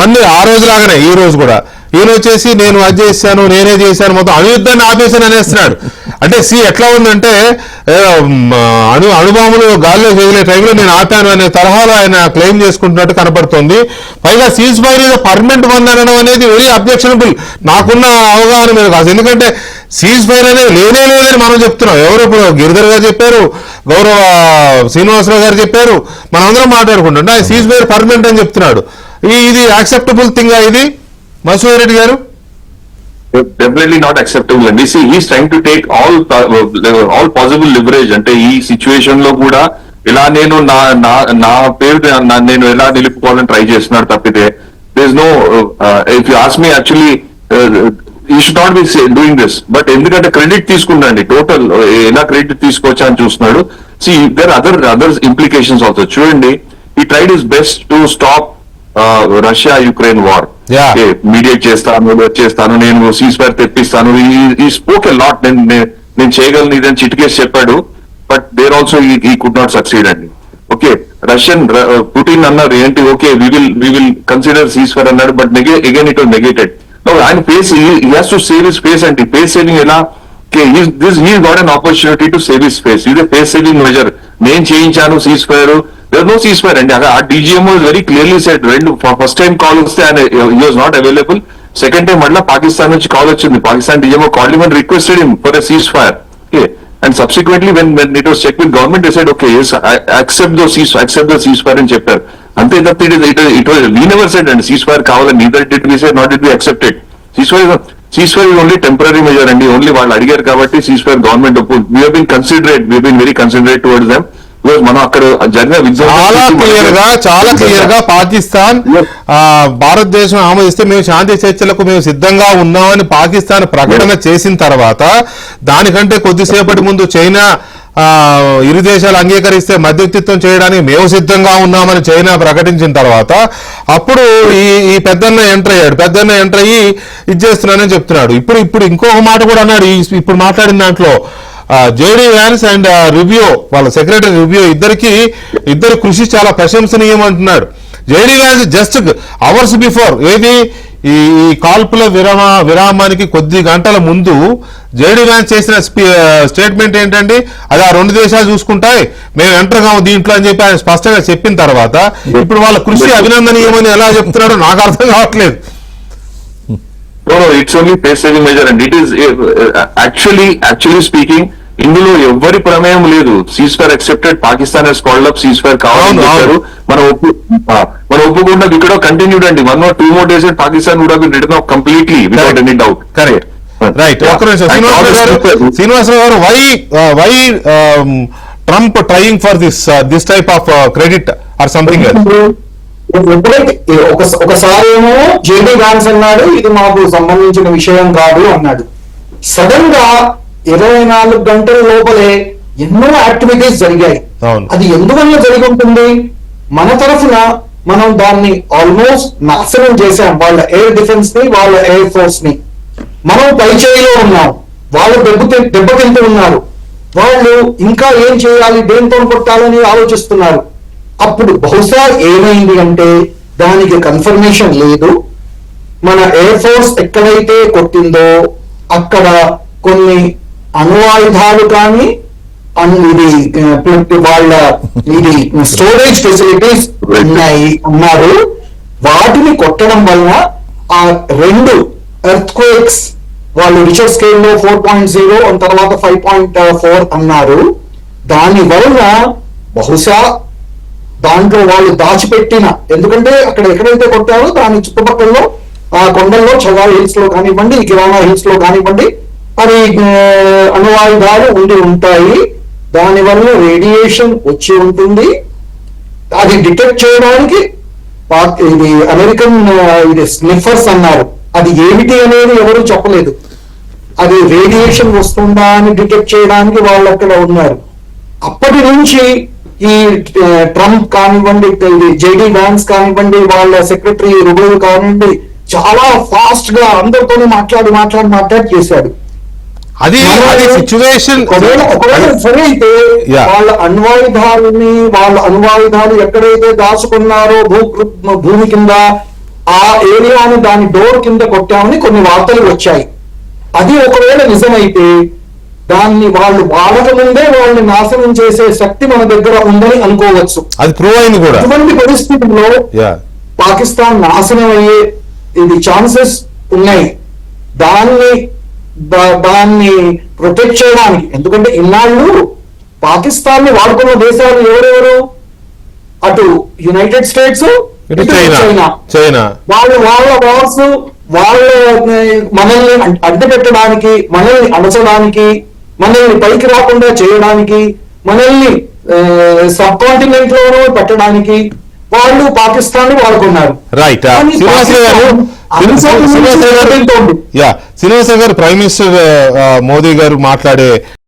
మళ్ళీ ఆ రోజులాగానే ఈ రోజు కూడా ఈయన వచ్చేసి నేను అది చేశాను, నేనే చేశాను, మొత్తం అణుయుద్ధాన్ని ఆపేశాను అనేస్తున్నాడు. అంటే ఎట్లా ఉందంటే అణుబాంబులు గాల్లో చేసే టైంలో నేను ఆపాను అనే తరహాలో ఆయన క్లెయిమ్ చేసుకుంటున్నట్టు కనపడుతోంది. పైగా cease fire is permanent one అనడం అనేది వెరీ అబ్జెక్షనబుల్ నాకున్న అవగాహన మీద కాదు. ఎందుకంటే సీజ్ ఫైర్ అనేది లేదని మనం చెప్తున్నాం. ఎవరు ఇప్పుడు గిరిధర్ గారు చెప్పారు, గౌరవ శ్రీనివాసరావు గారు చెప్పారు, మనందరం మాట్లాడుకుంటుంటే సీజ్ ఫైర్ పర్మనెంట్ అని చెప్తున్నాడు. ఇది యాక్సెప్టబుల్ థింగ్ ఇది మధుసూదన్ రెడ్డి గారు? Definitely not acceptable. And see, he's trying to take all possible leverage. అంటే ఈ సిచ్యువేషన్ లో కూడా ఇలా నేను నా పేరు నేను ఎలా నిలుపుకోవాలని ట్రై చేస్తున్నాడు తప్పితే there is no if you ask me actually you should not be doing this. But ఎందుకంటే క్రెడిట్ తీసుకుంటాండి, టోటల్ ఎలా క్రెడిట్ తీసుకోవచ్చా అని చూస్తున్నాడు. See there other implications also. చూడండి, ఈ tried is best to stop Russia Ukraine war. Yeah. Mediate చేస్తాను, నేను సీజ్ ఫైర్ తెప్పిస్తాను. ఈ స్పోక్ ఎ లాట్. నేను చేయగలను ఇదని చిటికేసి చెప్పాడు. But there also he could not succeed అండి. ఓకే, రష్యన్ పుటిన్ అన్నారు ఏంటి, okay we will consider ceasefire అన్నాడు. But again it was negated. ఆయన face he has to save his face అండి. ఫేస్ సేవింగ్ ఎలా, he got an opportunity to save his face. ఇది face saving measure. నేను చేయించాను ceasefire, there no cease fire అండి. ఆ DGM very clearly said, first time call వస్తే ఆయన he was not available. Second time మళ్ళీ పాకిస్తాన్ నుంచి కాల్ వచ్చింది. Pakistan DGM called him and requested him for a cease fire. Okay, and subsequently when it was checked with government, they said okay, yes, I accept the ceasefire అని చెప్పారు. అంతే తప్ప it was we never said and ceasefire కావాలని, neither did we say, nor did we accept it. Ceasefire is only temporary measure అండి. Only వాళ్ళు అడిగారు కాబట్టి ceasefire government ఒప్పుకుంది. we have been very considerate towards them. మనం అక్కడ జరిగిన చాలా క్లియర్ గా పాకిస్తాన్ భారతదేశం ఆమోదిస్తే మేము శాంతి చర్చలకు మేము సిద్ధంగా ఉన్నామని పాకిస్తాన్ ప్రకటన చేసిన తర్వాత, దానికంటే కొద్దిసేపటి ముందు చైనా ఇరు దేశాలు అంగీకరిస్తే మధ్యవర్తిత్వం చేయడానికి మేము సిద్ధంగా ఉన్నామని చైనా ప్రకటించిన తర్వాత అప్పుడు ఈ పెద్దన్న ఎంటర్ అయ్యి ఇది చేస్తున్నానని చెప్తున్నాడు. ఇప్పుడు ఇంకొక మాట కూడా అన్నాడు. ఇప్పుడు మాట్లాడిన దాంట్లో జేడీ వ్యాన్స్ అండ్ రుబియో, వాళ్ళ సెక్రటరీ రుబియో ఇద్దరు కృషి చాలా ప్రశంసనీయం అంటున్నాడు. JD Vance just hours before ఈ కాల్పుల విరామానికి కొద్ది గంటల ముందు జేడీ వ్యాన్స్ చేసిన స్టేట్మెంట్ ఏంటంటే, అది ఆ రెండు దేశాలు చూసుకుంటాయి, మేము ఎంటర్ కాము దీంట్లో అని చెప్పి ఆయన స్పష్టంగా చెప్పిన తర్వాత ఇప్పుడు వాళ్ళ కృషి అభినందనీయమని ఎలా చెప్తున్నాడో నాకు అర్థం కావట్లేదు. No, it's only face saving measure and it is actually speaking, ఇందులో ఎవ్వరి ప్రమేయం లేదు. Cease fire accepted, Pakistan has called up cease fire కావాలని చెప్పారు. మనం ఒప్పుకుండా ఇక్కడ కంటిన్యూడ్ అండి. 1 or 2 more days Pakistan would have been written off completely without any doubt. Correct, right. ఒక్క నిమిషం శ్రీనివాసరావు గారు, why Trump trying for this type of credit or something else? ఎప్పుడైతే ఒకసారి ఏమో జేడీ వ్యాన్స్ అన్నాడు ఇది మాకు సంబంధించిన విషయం కాదు అన్నాడు. సడన్ గా 24 గంటల లోపలే ఎన్నో యాక్టివిటీస్ జరిగాయి. అది ఎందువల్ల జరిగి ఉంటుంది? మన తరఫున మనం దాన్ని ఆల్మోస్ట్ నాశనం చేశాం. వాళ్ళ ఎయిర్ డిఫెన్స్ ని, వాళ్ళ ఎయిర్ ఫోర్స్ ని. మనం పై చేయిలో ఉన్నాం, వాళ్ళు దెబ్బతింటూ ఉన్నారు. వాళ్ళు ఇంకా ఏం చేయాలి, దేంతో కొట్టాలని ఆలోచిస్తున్నారు. అప్పుడు బహుశా ఏమైంది అంటే దానికి కన్ఫర్మేషన్ లేదు. మన ఎయిర్ ఫోర్స్ ఎక్కడైతే కొట్టిందో అక్కడ కొన్ని అణువాయుధాలు కానీ ఇది స్టోరేజ్ ఫెసిలిటీస్ ఉన్నారు. వాటిని కొట్టడం వలన ఆ 2 ఎర్త్ క్వేక్స్, వాళ్ళు రిచర్ స్కేల్లో 4.0 తర్వాత 5.4 అన్నారు. దాని వలన బహుశా దాంట్లో వాళ్ళు దాచిపెట్టిన, ఎందుకంటే అక్కడ ఎక్కడైతే కొట్టారో దాని చుట్టుపక్కల ఆ కొండల్లో చగాల్ హిల్స్ లో కానివ్వండి, కిరాణా హిల్స్ లో కానివ్వండి, అది అణువాయుధాలు ఉండి ఉంటాయి. దానివల్ల రేడియేషన్ వచ్చి ఉంటుంది. అది డిటెక్ట్ చేయడానికి ఇది అమెరికన్ ఇది స్నిఫర్స్ అన్నారు. అది ఏమిటి అనేది ఎవరు చెప్పలేదు. అది రేడియేషన్ వస్తుందా అని డిటెక్ట్ చేయడానికి వాళ్ళు అక్కడ ఉన్నారు. అప్పటి నుంచి ఈ ట్రంప్ కానివ్వండి, జేడీ వ్యాన్స్ కానివ్వండి, వాళ్ళ సెక్రటరీ రుబియో కానివ్వండి, చాలా ఫాస్ట్ గా అందరితోనే మాట్లాడి చేశాడు. అది సిచ్యువేషన్ ఒకవేళ సరే అయితే వాళ్ళ అణ్వాయుధాలు ఎక్కడైతే దాచుకున్నారో భూమి కింద, ఆ ఏరియాను దాని డోర్ కింద కొట్టామని కొన్ని వార్తలు వచ్చాయి. అది ఒకవేళ నిజమైతే దాన్ని వాళ్ళు వాడక ముందే వాళ్ళని నాశనం చేసే శక్తి మన దగ్గర ఉందని అనుకోవచ్చు. అది ప్రూవ్ అయింది కూడా. ఇటువంటి పరిస్థితుల్లో పాకిస్తాన్ నాశనం అయ్యే ఛాన్సెస్ ఉన్నాయి. దాన్ని ప్రొటెక్ట్ చేయడానికి, ఎందుకంటే ఇన్నాళ్ళు పాకిస్తాన్ ని వాడుకున్న దేశాలు ఎవరెవరు? అటు యునైటెడ్ స్టేట్స్, చైనా. వాళ్ళ వార్స్ మనల్ని అడ్డుపెట్టడానికి, మనల్ని అణచడానికి, మనల్ని పైకి రాకుండా చేయడానికి, మనల్ని సబ్ కాంటినెంట్ లోనూ పెట్టడానికి వాళ్ళు పాకిస్తాన్ వాడుకున్నారు. రైట్. కానీ శ్రీనివాసరావు గారు పాకిస్తాన్ శ్రీనివాసరావు గారు ప్రైమ్ మినిస్టర్ మోదీ గారు మాట్లాడే